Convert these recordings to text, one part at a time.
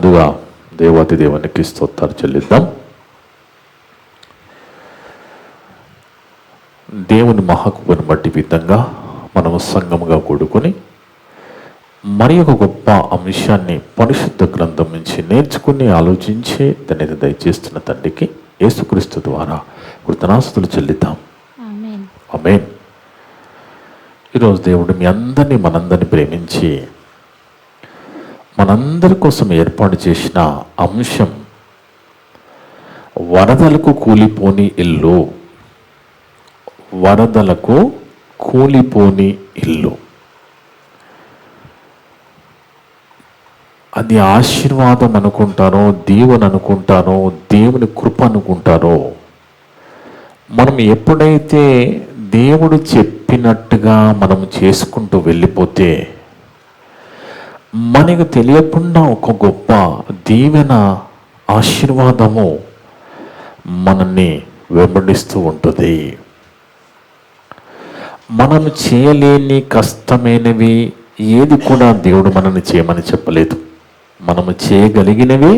ముందుగా దేవాతి దేవునికి స్తోత్రాలు చెల్లిద్దాం. దేవుని మహాకృపను బట్టి విధంగా మనము సంఘముగా కూడుకొని మరి ఒక గొప్ప అంశాన్ని పరిశుద్ధ గ్రంథం నుంచి నేర్చుకుని ఆలోచించి దాన్ని దయచేస్తున్న తండ్రికి యేసుక్రీస్తు ద్వారా కృతజ్ఞతాస్తుతులు చెల్లిద్దాం. ఆమేన్. ఈరోజు దేవుడు మీ అందరినీ మనందరినీ ప్రేమించి మనందరి కోసం ఏర్పాటు చేసిన అంశం వరదలకు కూలిపోని ఇల్లు. వరదలకు కూలిపోని ఇల్లు. అది ఆశీర్వాదం అనుకుంటారో, దీవెన అనుకుంటారో, దేవుని కృప అనుకుంటారో, మనం ఎప్పుడైతే దేవుడు చెప్పినట్టుగా మనం చేసుకుంటూ వెళ్ళిపోతే మనకు తెలియకుండా ఒక గొప్ప దీవెన, ఆశీర్వాదము మనల్ని వెంబడిస్తూ ఉంటుంది. మనం చేయలేని కష్టమైనవి ఏది కూడా దేవుడు మనల్ని చేయమని చెప్పలేదు. మనము చేయగలిగినవి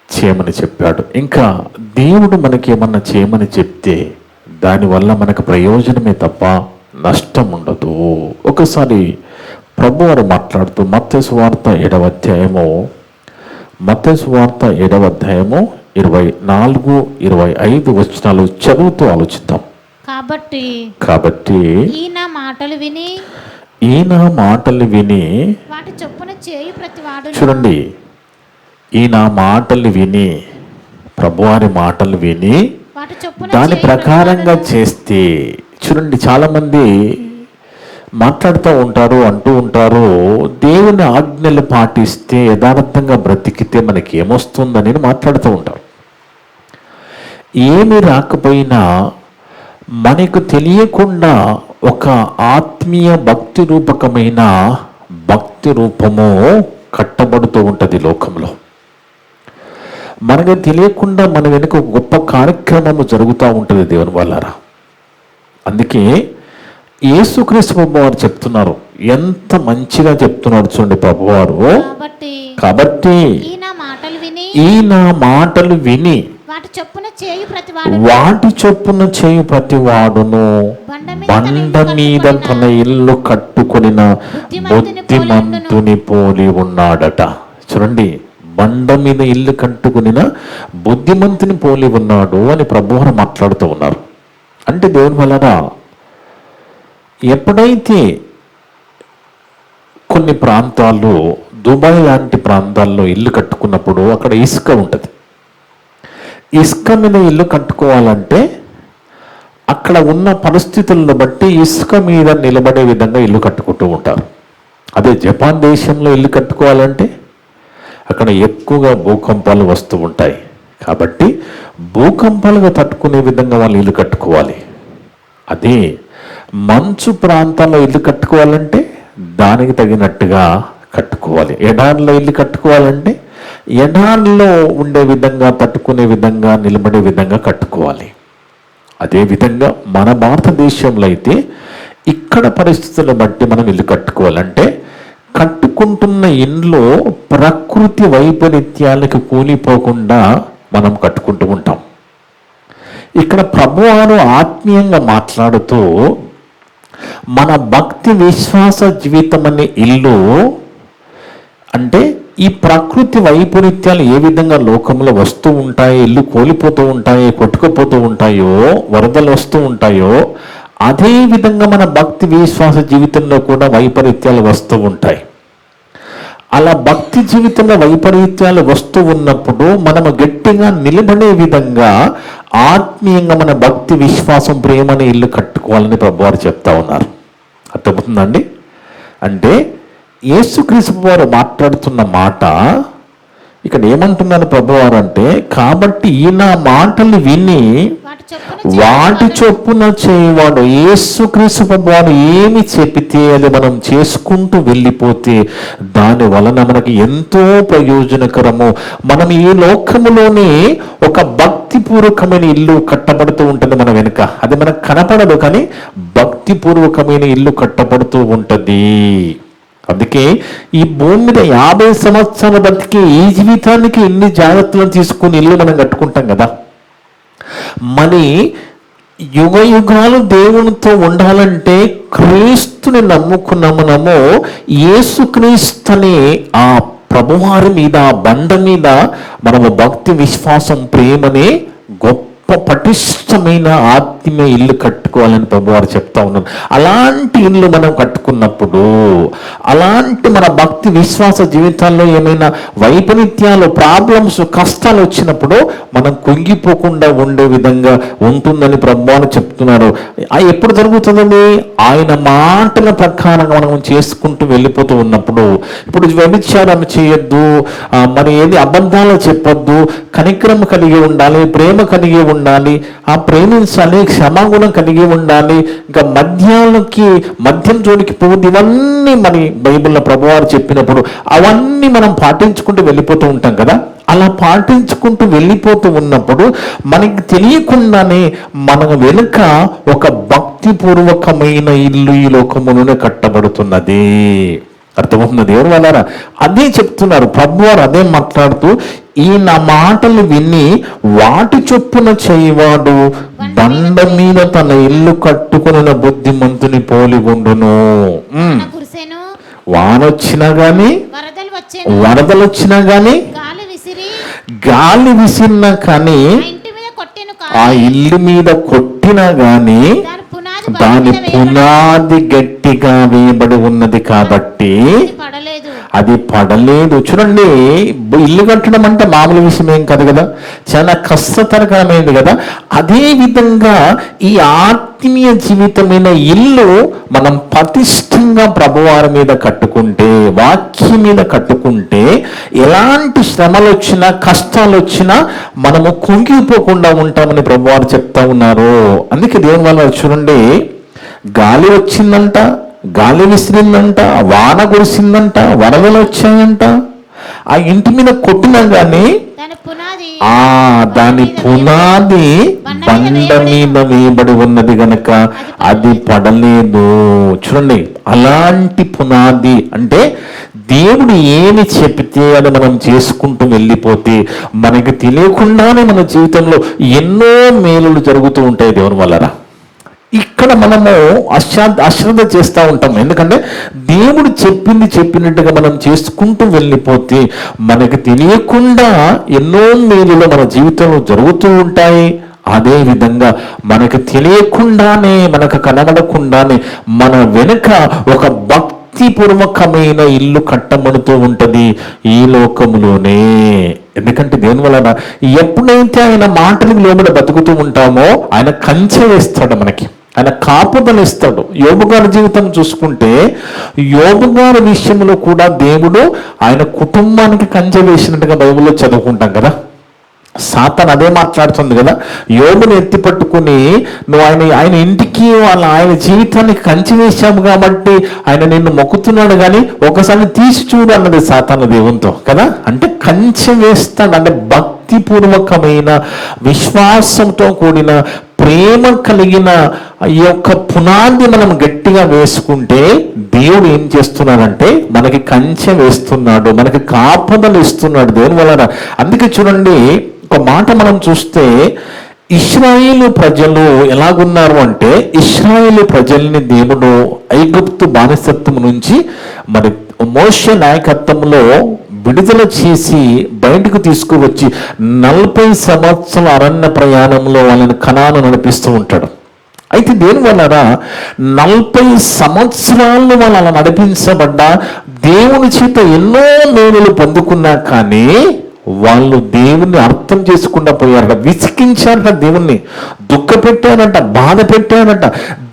చేయమని చెప్పాడు. ఇంకా దేవుడు మనకి ఏమన్నా చేయమని చెప్తే దానివల్ల మనకు ప్రయోజనమే తప్ప నష్టం ఉండదు. ఒకసారి ప్రభు వారు మాట్లాడుతూ మత్తయి సువార్త 7వ అధ్యాయము 24, 25 వచనాలు చదువుతూ ఆలోచిద్దాం. కాబట్టి ఈయన మాటలు విని వాటి చొప్పున చేయు ప్రతివాడు. చూడండి, ఈయన మాటలు విని, ప్రభువారి మాటలు విని దాని ప్రకారంగా చేస్తే, చూడండి చాలామంది మాట్లాడుతూ ఉంటారు, అంటూ ఉంటారు, దేవుని ఆజ్ఞలు పాటిస్తే యథార్థంగా బ్రతికితే మనకి ఏమొస్తుందని మాట్లాడుతూ ఉంటారు. ఏమి రాకపోయినా మనకు తెలియకుండా ఒక ఆత్మీయ భక్తి రూపకమైన భక్తి రూపము కట్టబడుతూ ఉంటుంది లోకంలో. మనకు తెలియకుండా మన వెనుక ఒక గొప్ప కార్యక్రమము జరుగుతూ ఉంటుంది దేవుని వల్లరా. అందుకే యేసుక్రీస్తు ప్రభువారు చెప్తున్నారు, ఎంత మంచిగా చెప్తున్నారు చూడండి ప్రభువారు. కాబట్టి ఈయన మాటలు విని వాటి చొప్పున చేయు ప్రతివాడును బండ మీద తన ఇల్లు కట్టుకొనిన బుద్ధిమంతుని పోలి ఉన్నాడట. చూడండి, బండ మీద ఇల్లు కట్టుకొనిన బుద్ధిమంతుని పోలి ఉన్నాడు అని ప్రభువారు మాట్లాడుతూ ఉన్నారు. అంటే దేవుని వలన ఎప్పుడైతే కొన్ని ప్రాంతాల్లో, దుబాయ్ లాంటి ప్రాంతాల్లో ఇల్లు కట్టుకున్నప్పుడు అక్కడ ఇసుక ఉంటుంది. ఇసుక మీద ఇల్లు కట్టుకోవాలంటే అక్కడ ఉన్న పరిస్థితులను బట్టి ఇసుక మీద నిలబడే విధంగా ఇల్లు కట్టుకుంటూ ఉంటారు. అదే జపాన్ దేశంలో ఇల్లు కట్టుకోవాలంటే అక్కడ ఎక్కువగా భూకంపాలు వస్తూ ఉంటాయి. కాబట్టి భూకంపాలుగా తట్టుకునే విధంగా వాళ్ళు ఇల్లు కట్టుకోవాలి. అదే మంచు ప్రాంతాల్లో ఇల్లు కట్టుకోవాలంటే దానికి తగినట్టుగా కట్టుకోవాలి. ఎడారిలో ఇల్లు కట్టుకోవాలంటే ఎడారిలో ఉండే విధంగా, తట్టుకునే విధంగా, నిలబడే విధంగా కట్టుకోవాలి. అదేవిధంగా మన భారతదేశంలో అయితే ఇక్కడ పరిస్థితులను బట్టి మనం ఇల్లు కట్టుకోవాలంటే కట్టుకుంటున్న ఇంట్లో ప్రకృతి వైపరీత్యాలకు కూలిపోకుండా మనం కట్టుకుంటూ ఉంటాం. ఇక్కడ ప్రభువారు ఆత్మీయంగా మాట్లాడుతూ మన భక్తి విశ్వాస జీవితం అనే ఇల్లు అంటే ఈ ప్రకృతి వైపరీత్యాలు ఏ విధంగా లోకంలో వస్తూ ఉంటాయి, ఇల్లు కోల్పోతూ ఉంటాయి, కొట్టుకుపోతూ ఉంటాయో, వరదలు వస్తూ ఉంటాయో, అదే విధంగా మన భక్తి విశ్వాస జీవితంలో కూడా వైపరీత్యాలు వస్తూ ఉంటాయి. అలా భక్తి జీవితంలో వైపరీత్యాలు వస్తూ ఉన్నప్పుడు మనము గట్టిగా నిలబడే విధంగా ఆత్మీయంగా మన భక్తి విశ్వాసం ప్రేమని ఇల్లు కట్టుకోవాలని ప్రభువారు చెప్తా ఉన్నారు. అర్థమవుతుందండి? అంటే యేసుక్రీస్తు వారు మాట్లాడుతున్న మాట ఇక్కడ ఏమంటున్నారు ప్రభువారు అంటే, కాబట్టి ఈయన మాటలు విని వాటి చొప్పున చేయవాడు. యేసుక్రీస్తు ప్రభువారు ఏమి చెప్పితే అది మనం చేసుకుంటూ వెళ్ళిపోతే దాని వలన మనకి ఎంతో ప్రయోజనకరము. మనం ఈ లోకములోనే ఒక భక్తిపూర్వకమైన ఇల్లు కట్టబడుతూ ఉంటుంది మన వెనుక. అది మనకు కనపడదు, కానీ భక్తిపూర్వకమైన ఇల్లు కట్టబడుతూ ఉంటుంది. అందుకే ఈ భూమి మీద 50 సంవత్సరాల బతికి ఈ జీవితానికి ఎన్ని జాగ్రత్తలను తీసుకుని ఇల్లు మనం కట్టుకుంటాం కదా. మరి యుగ యుగాలు దేవునితో ఉండాలంటే క్రీస్తుని నమ్ముకున్న మనము యేసుక్రీస్తుని ఆ ప్రభువారి మీద, ఆ బండ మీద మనము భక్తి, విశ్వాసం, ప్రేమని గొప్ప పటిష్టమైన ఆత్మీయ ఇల్లు కట్టుకోవాలని ప్రభువారు చెప్తా ఉన్నారు. అలాంటి ఇల్లు మనం కట్టుకున్నప్పుడు, అలాంటి మన భక్తి విశ్వాస జీవితాల్లో ఏమైనా వైపరీత్యాలు, ప్రాబ్లమ్స్, కష్టాలు వచ్చినప్పుడు మనం కుంగిపోకుండా ఉండే విధంగా ఉంటుందని ప్రభువారు చెప్తున్నారు. ఎప్పుడు జరుగుతుందండి? ఆయన మాటల ప్రకారంగా మనం చేసుకుంటూ వెళ్ళిపోతూ ఉన్నప్పుడు. ఇప్పుడు వ్యభిచారం చేయొద్దు, మరి ఏది అబద్ధాలు చెప్పొద్దు, కనికరం కలిగి ఉండాలి, ప్రేమ కలిగి ఉండాలి, ఆ ప్రేమించాలి, క్షమాగుణం కలిగి ఉండాలి, ఇంకా మద్యం జోలికి పోవద్దు. ఇవన్నీ మరి బైబిల్లో ప్రభువారు చెప్పినప్పుడు అవన్నీ మనం పాటించుకుంటూ వెళ్ళిపోతూ ఉంటాం కదా. అలా పాటించుకుంటూ వెళ్ళిపోతూ ఉన్నప్పుడు మనకి తెలియకుండానే మన వెనుక ఒక భక్తిపూర్వకమైన ఇల్లు ఈ లోకములోనే కట్టబడుతున్నది. అర్థమవుతుంది దేవుని వల్ల? అదే చెప్తున్నారు ప్రభువారు, అదే మాట్లాడుతూ, ఈ నా మాటలు విని వాటి చొప్పున చేయవాడు బండ మీద తన ఇల్లు కట్టుకున్న బుద్ధిమంతుని పోలి ఉండును. వానొచ్చినా గాని, వరదలు వచ్చినా గాని, గాలి విసిరినా కానీ, ఆ ఇల్లు మీద కొట్టినా గాని దాని పునాది గట్టిగా వేయబడి ఉన్నది కాబట్టి అది పడలేదు. చూడండి, ఇల్లు కట్టడం అంటే మామూలు విషయం ఏం కాదు కదా, చాలా కష్టతరకరమైనది కదా. అదే విధంగా ఈ ఆత్మీయ జీవితమైన ఇల్లు మనం పటిష్టంగా ప్రభువారి మీద కట్టుకుంటే, వాక్యం మీద కట్టుకుంటే, ఎలాంటి శ్రమలు వచ్చినా, కష్టాలు వచ్చినా మనము కుంగిపోకుండా ఉంటామని ప్రభువారు చెప్తా ఉన్నారు. అందుకే దేవుని వల్ల చూడండి, గాలి వచ్చిందంట, గాలి విసిరిందంట, వాన కురిసిందంట, వరదలు వచ్చాయంట, ఆ ఇంటి మీద కొట్టినా గానీ దాని పునాది బండ మీద వేయబడి ఉన్నది గనక అది పడలేదు. చూడండి, అలాంటి పునాది అంటే దేవుడు ఏమి చెప్తే అది మనం చేసుకుంటూ వెళ్ళిపోతే మనకి తెలియకుండానే మన జీవితంలో ఎన్నో మేలులు జరుగుతూ ఉంటాయి దేవుని వల్ల. ఇక్కడ మనము అశ్రద్ధ చేస్తూ ఉంటాం. ఎందుకంటే దేవుడు చెప్పినట్టుగా మనం చేసుకుంటూ వెళ్ళిపోతే మనకి తెలియకుండా ఎన్నో మేలులు మన జీవితంలో జరుగుతూ ఉంటాయి. అదే విధంగా మనకు తెలియకుండానే, మనకు కనబడకుండానే మన వెనుక ఒక భక్తిపూర్వకమైన ఇల్లు కట్టబడుతూ ఉంటది ఈ లోకములోనే. ఎందుకంటే దేని వలన ఎప్పుడైతే ఆయన మాటలకు లోబడి బతుకుతూ ఉంటామో ఆయన కంచె వేస్తాడు, మనకి ఆయన కాపుదలు ఇస్తాడు. యోబు గారి జీవితం చూసుకుంటే, యోబు గారి విషయంలో కూడా దేవుడు ఆయన కుటుంబానికి కంచె వేసినట్టుగా బైబిల్లో చదువుకుంటాం కదా. సాతాను అదే మాట్లాడుతుంది కదా, యోబుని ఎత్తి పట్టుకుని నువ్వు ఆయన ఇంటికి ఆయన జీవితానికి కంచె వేశాము కాబట్టి ఆయన నిన్ను మొక్కుతున్నాడు, కానీ ఒకసారి తీసి చూడు అన్నది సాతాను దేవునితో కదా. అంటే కంచె వేస్తాడు, అంటే భక్తిపూర్వకమైన విశ్వాసంతో కూడిన ప్రేమ కలిగిన ఈ యొక్క పునాది మనం గట్టిగా వేసుకుంటే దేవుడు ఏం చేస్తున్నాడంటే మనకి కంచె వేస్తున్నాడు, మనకి కాపుదలు ఇస్తున్నాడు దేవుని వలన. అందుకే చూడండి, ఒక మాట మనం చూస్తే ఇశ్రాయేలు ప్రజలు ఎలాగున్నారు అంటే, ఇశ్రాయేలు ప్రజల్ని దేవుడు ఐగుప్తు బానిసత్వం నుంచి మరి మోషే నాయకత్వంలో విడుదల చేసి బయటకు తీసుకువచ్చి 40 సంవత్సరాల అరణ్య ప్రయాణంలో వాళ్ళని కనాను నడిపిస్తూ ఉంటాడు. అయితే దేని వలన 40 సంవత్సరాలు వాళ్ళు అలా నడిపించబడ్డా దేవుని చేత ఎన్నో మేలులు పొందుకున్నా కానీ వాళ్ళు దేవుణ్ణి అర్థం చేసుకుండా పోయారట, విసికించారట, దేవుణ్ణి దుఃఖపెట్టారట, బాధ పెట్టారట,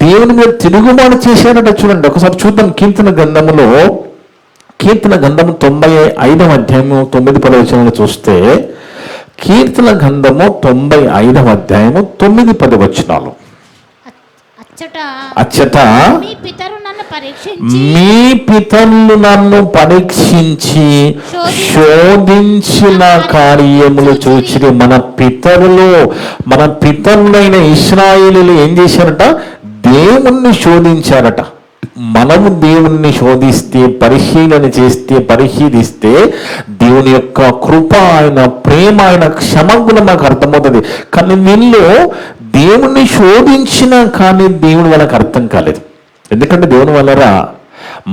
దేవుని మీద తిరుగుబాటు చేశారట. చూడండి, ఒకసారి చూద్దాం. కీర్తన గ్రంథము 95వ అధ్యాయము 9-10 వచనాలు చూస్తే, కీర్తన గ్రంథము 95వ అధ్యాయము 9-10 వచనాలు. అచ్చట మీ పితరులు నన్ను పరీక్షించి శోధించిన కార్యములు చూచి, మన పితరులైన ఇశ్రాయేలీయులు ఏం చేశారట? దేవుణ్ణి శోధించారట. మనము దేవుణ్ణి శోధిస్తే, పరిశీలిస్తే దేవుని యొక్క కృప, ఆయన ప్రేమ, ఆయన క్షమాగుణం మనకు అర్థమవుతుంది. కానీ వీళ్ళు దేవుణ్ణి శోధించినా కానీ దేవుని వాళ్ళకి అర్థం కాలేదు. ఎందుకంటే దేవుని వల్లరా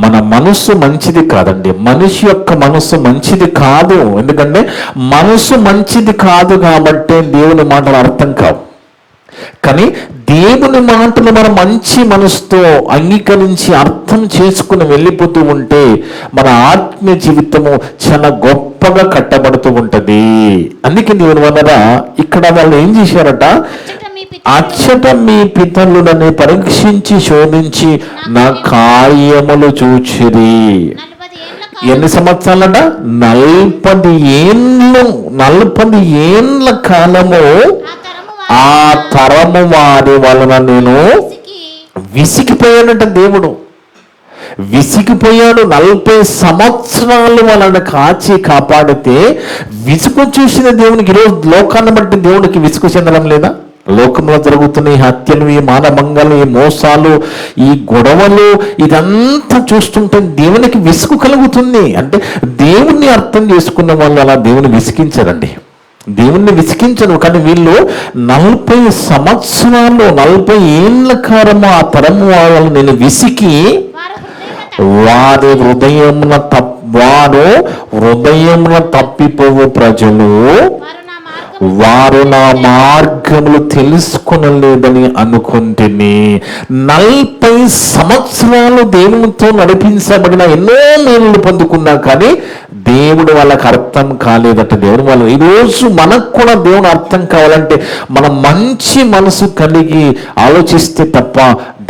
మన మనస్సు మంచిది కాదండి. మనిషి యొక్క మనస్సు మంచిది కాదు. ఎందుకంటే మనస్సు మంచిది కాదు కాబట్టి దేవుని మాటలు అర్థం కావు. కానీ దేవుని మాటలు మనం మంచి మనసుతో అంగీకరించి అర్థం చేసుకుని వెళ్ళిపోతూ ఉంటే మన ఆత్మీయ జీవితము చాలా గొప్పగా కట్టబడుతూ ఉంటది. అందుకే దేవుని వల్ల ఇక్కడ వాళ్ళు ఏం చేశారట, అచ్చట మీ పితరులని పరీక్షించి శోధించి నా కార్యములు చూచిరి. ఎన్ని సంవత్సరాలట? 40 ఏండ్ల కాలము ఆ తరము వారి వలన నేను విసిగిపోయానంట. దేవుడు విసిగిపోయాడు. 40 సంవత్సరాలు వాళ్ళని కాపాడితే విసుగు చూసిన దేవునికి ఈరోజు లోకాన్ని బట్టి దేవునికి విసుగు చెందడం లేదా? లోకంలో జరుగుతున్న ఈ హత్యలు, ఈ మానభంగాలు, ఈ మోసాలు, ఈ గొడవలు, ఇదంతా చూస్తుంటే దేవునికి విసుగు కలుగుతుంది. అంటే దేవుణ్ణి అర్థం చేసుకున్న వాళ్ళు అలా దేవుని విసిగించరండి, దేవుణ్ణి విసిగించరు. కానీ వీళ్ళు 40 సంవత్సరాలు 40 ఏండ్ల కాలము ఆ తరము వాళ్ళని నేను విసికి వారు హృదయమున తప్పిపోవు ప్రజలు, వారు నా మార్గములు తెలుసుకొనలేదని అనుకుంటుని. 40 సంవత్సరాలు దేవునితో నడిపించబడిన ఎన్నో మేలు పొందుకున్నా కానీ దేవుడు వాళ్ళకి అర్థం కాలేదట. దేవుడు వాళ్ళు ఈరోజు మనకు కూడా దేవుని అర్థం కావాలంటే మనం మంచి మనసు కలిగి ఆలోచిస్తే తప్ప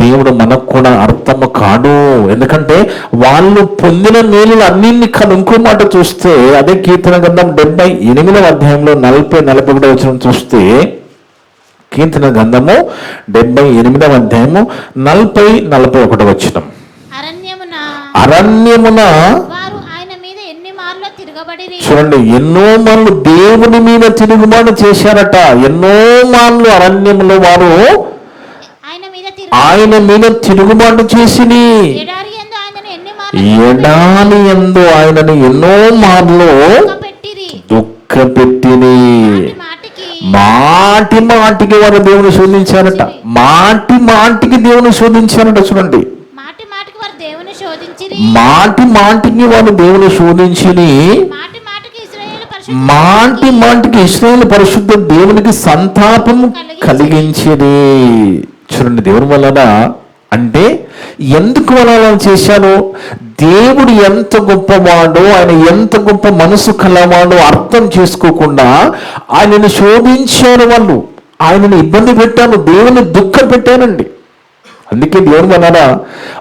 దేవుడు మనకు కూడా అర్థము కాడు. ఎందుకంటే వాళ్ళు పొందిన మేలు అన్నింటినీ కాదు. ఇంకో మాట చూస్తే అదే కీర్తన గ్రంథం 78వ అధ్యాయంలో 40-41 వచనం చూస్తే, కీర్తన గ్రంథము 78వ అధ్యాయము 40-41 వచనం, అరణ్యమున చూడండి, ఎన్నో మార్లు దేవుని మీద తిరుగుబాటు చేశారట. ఎన్నో మార్లు అరణ్యములో వారు ఆయన మీద తిరుగుబాటు చేసిని. ఎడారి యందు ఆయనను ఎన్నో మార్లు దుఃఖపెట్టిని. మాటికి వారు దేవుని శోధించారట. మాటికి దేవుని శోధించారట. చూడండి, మాటికి వారు దేవుని శోధించిని. మాటికి ఇశ్రాయేలు పరిశుద్ధ దేవునికి సంతాపము కలిగించేది. చూడండి, దేవుని వలన అంటే ఎందుకు అలా చేశాను? దేవుడు ఎంత గొప్పవాడో, ఆయన ఎంత గొప్ప మనసు కలవాడో అర్థం చేసుకోకుండా ఆయనను శోధించారు వాళ్ళు. ఆయనను ఇబ్బంది పెట్టాను, దేవుని దుఃఖం పెట్టానండి. అందుకే దేవుని వలన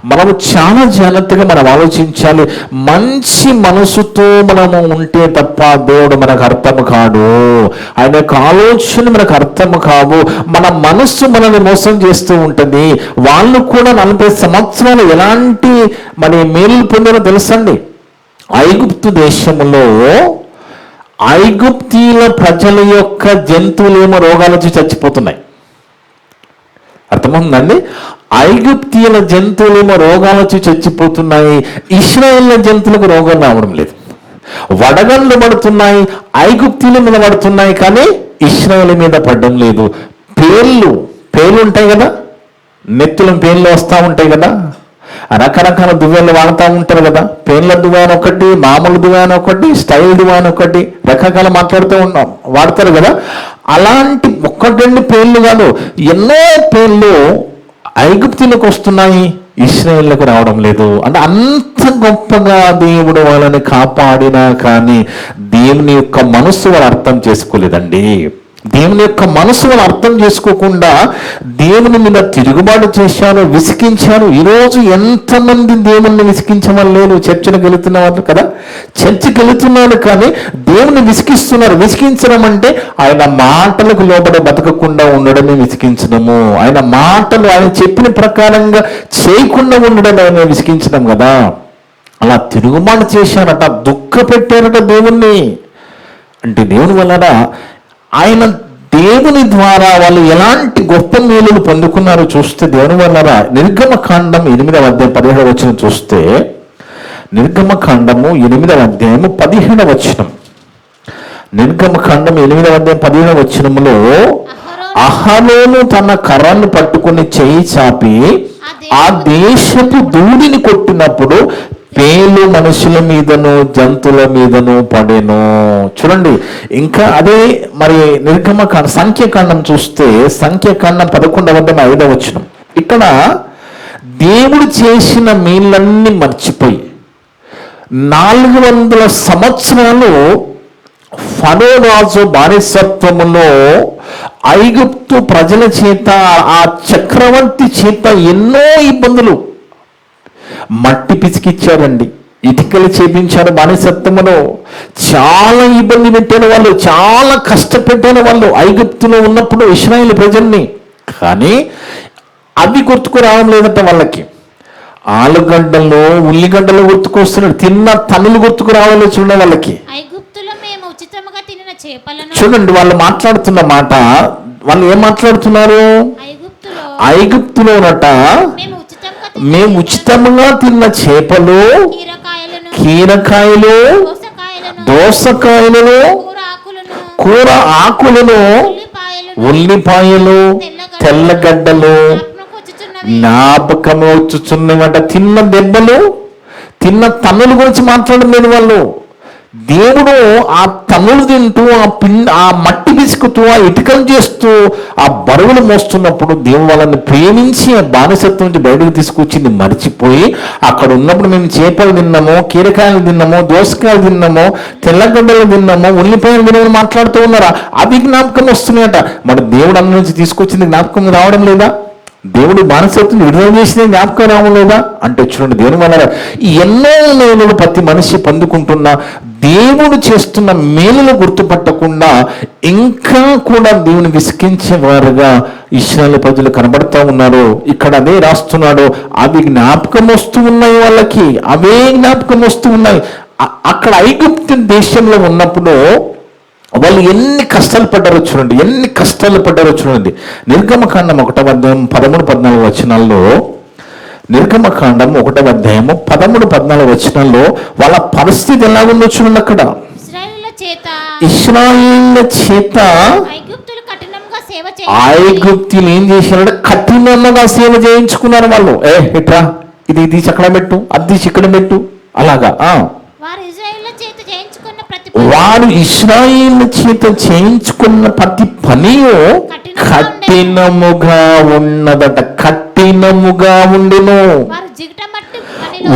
మనము చాలా జాగ్రత్తగా మనం ఆలోచించాలి. మంచి మనసుతో మనము ఉంటే తప్ప దేవుడు మనకు అర్థము కాడు. ఆయన యొక్క ఆలోచన మనకు అర్థము కావు. మన మనస్సు మనల్ని మోసం చేస్తూ ఉంటుంది. వాళ్ళు కూడా 40 సంవత్సరాలు ఎలాంటి మన మేలు పొందారో తెలుసండి. ఐగుప్తు దేశంలో ఐగుప్తీల ప్రజల యొక్క జంతువులేమో రోగాల నుంచి చచ్చిపోతున్నాయి. అర్థమవుతుందండి? ఐగుప్తీయుల జంతువులేమో రోగాలు వచ్చి చచ్చిపోతున్నాయి. ఇశ్రాయేళ్ల జంతువులకు రోగం రావడం లేదు. వడగళ్ళు పడుతున్నాయి, ఐగుప్తీయుల మీద పడుతున్నాయి, కానీ ఇశ్రాయేల్ మీద పడడం లేదు. పేర్లు ఉంటాయి కదా, నెత్తుల పేర్లు వస్తూ ఉంటాయి కదా, రకరకాల దువ్వాలు వాడుతూ ఉంటారు కదా. పేర్ల దువ్వాన్ ఒకటి, మామూలు దువ్వాన్ ఒకటి, స్టైల్ దువ్వాన్ ఒకటి, రకరకాల వాడతారు కదా. అలాంటి 1-2 పేర్లు కాదు, ఎన్నో పేర్లు ఐగుప్తులకు వస్తున్నాయి, ఇశ్రాయేళ్లకు రావడం లేదు. అంటే అంత గొప్పగా దేవుడు వాళ్ళని కాపాడినా కానీ దేవుని యొక్క మనస్సు వాళ్ళు అర్థం చేసుకోలేదండి. దేవుని యొక్క మనసు వాళ్ళు అర్థం చేసుకోకుండా దేవుని మీద తిరుగుబాటు చేశారు, విసిగించారు. ఈరోజు ఎంతమంది దేవుణ్ణి విసిగించమని లేదు. చర్చలకు వెళుతున్నవారు కదా, చర్చకి వెళుతున్నారు కానీ దేవుని విసిగిస్తున్నారు. విసిగించడం అంటే ఆయన మాటలకు లోబడి బతకకుండా ఉండడమే విసిగించడము. ఆయన మాటలు ఆయన చెప్పిన ప్రకారంగా చేయకుండా ఉండడం ఆయన విసిగించడం కదా. అలా తిరుగుబాటు చేశారట, దుఃఖ పెట్టారట దేవుణ్ణి. అంటే దేవుని వలన ఆయన దేవుని ద్వారా వాళ్ళు ఎలాంటి గొప్ప మేలులు పొందుకున్నారో చూస్తే దేవుని వల్ల నిర్గమకాండం 8వ అధ్యాయం 17వ వచనం చూస్తే, నిర్గమకాండము 8వ అధ్యాయము 17వ వచనం, నిర్గమకాండం 8వ అధ్యాయం 17వ వచనములో అహరోను తన కర్రను పట్టుకుని చేయి చాపి ఆ దేశపు ధూళిని కొట్టినప్పుడు పేలు మనుషుల మీదను జంతువుల మీదను పడెను. చూడండి, ఇంకా అదే మరి నిర్గమకాండం సంఖ్యాకాండం చూస్తే సంఖ్యాకాండం 11వ అధ్యాయం 5వ వచనం, ఇక్కడ దేవుడు చేసిన మేలన్నీ మర్చిపోయి 400 సంవత్సరాలు ఫరో రాజు బానిసత్వములో ఐగుప్తు ప్రజల చేత, ఆ చక్రవర్తి చేత ఎన్నో ఇబ్బందులు, మట్టి పిసికిచ్చారండి, ఇటుకలు చేపించారు, బానిసత్వములో చాలా ఇబ్బంది పెట్టిన వాళ్ళు, చాలా కష్టపెట్టిన వాళ్ళు ఐగుప్తులో ఉన్నప్పుడు ఇశ్రాయేలు ప్రజల్ని. కానీ అవి గుర్తుకు రావడం లేదంట వాళ్ళకి. ఆలుగడ్డలు ఉల్లిగడ్డలు గుర్తుకొస్తున్నాడు, తిన్న తల్లులు గుర్తుకు రావాలి చూడండి వాళ్ళకి. చూడండి వాళ్ళు మాట్లాడుతున్న మాట, వాళ్ళు ఏం మాట్లాడుతున్నారు? ఐగుప్తులోనట మేము ఉచితంగా తిన్న చేపలు, కీరకాయలు, దోసకాయలను, కూర ఆకులను, ఉల్లిపాయలు, తెల్లగడ్డలు జ్ఞాపకం వచ్చుచున్నమాట. తిన్న దెబ్బలు, తిన్న తన్నుల గురించి మాట్లాడలేదు వాళ్ళు. దేవుడు ఆ తన్నులు తింటూ, ఆ మట్టి పిసుకుతూ, ఆ ఇటుకలు చేస్తూ, ఆ బరువులు మోస్తున్నప్పుడు దేవుడు వాళ్ళని ప్రేమించి ఆ బానిసత్వం నుంచి బయటకు తీసుకొచ్చింది మర్చిపోయి, అక్కడ ఉన్నప్పుడు మేము చేపలు తిన్నాము, కీరకాయలు తిన్నాము, దోసకాయలు తిన్నాము, తెల్లగడ్డలు తిన్నాము, ఉల్లిపాయలు తిన్నామని మాట్లాడుతూ ఉన్నారా? అవి జ్ఞాపకం వస్తున్నాయట. మరి దేవుడు అన్న నుంచి తీసుకొచ్చింది జ్ఞాపకం రావడం లేదా? దేవుడు బానిసత్వం విడుదల చేసిన జ్ఞాపకం రావడం లేదా అంటే చూడండి, దేవుని వల్ల ఎన్నో మేలులు ప్రతి మనిషి పొందుకుంటున్నా దేవుడు చేస్తున్న మేలులు గుర్తుపట్టకుండా ఇంకా కూడా దేవుని విసికించే వారుగా ఇశ్రాయేలు ప్రజలు కనబడతా ఉన్నారు. ఇక్కడ అదే రాస్తున్నాడు, అవి జ్ఞాపకం వస్తూ ఉన్నాయి వాళ్ళకి, అవే జ్ఞాపకం వస్తూ ఉన్నాయి. అక్కడ ఐగుప్తు దేశంలో ఉన్నప్పుడు వాళ్ళు ఎన్ని కష్టాలు పడ్డారో చూడండి, ఎన్ని కష్టాలు పడ్డారో చూడండి. నిర్గమకాండం 1వ అధ్యాయం 13-14 వచనాల్లో, నిర్గమకాండం 1వ అధ్యాయము 13-14 వచనాల్లో వాళ్ళ పరిస్థితి ఎలాగుందో చూడండి. అక్కడ ఇశ్రాయేళ్ల చేత ఐగుప్తులు ఏం చేశారంటే కఠినంగా సేవ చేయించుకున్నారు వాళ్ళు. ఇట్రా, ఇది చక్కడ పెట్టు, అది చిక్కడ పెట్టు, అలాగా వారు ఇశ్రాయేలు చేత చేయించుకున్న ప్రతి పని కఠినముగా ఉన్నదట, కఠినముగా ఉండెను.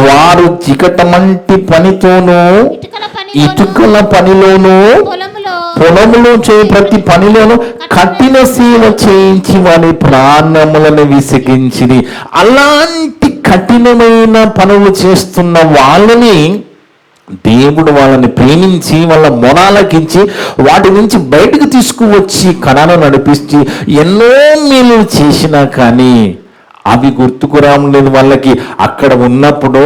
వారు జిగటమంటి పనితోనూ, ఇటుకల పనిలోను, పొలములో చేయ ప్రతి పనిలోను కఠిన సేవ చేయించి వారి ప్రాణములను విసిగించి, అలాంటి కఠినమైన పనులు చేస్తున్న వాళ్ళని దేవుడు వాళ్ళని ప్రేమించి వాళ్ళ మొనాలకించి వాటి నుంచి బయటకు తీసుకువచ్చి కణాలను నడిపించి ఎన్నో మేలు చేసినా కానీ అవి గుర్తుకు రావలేదు వాళ్ళకి. అక్కడ ఉన్నప్పుడు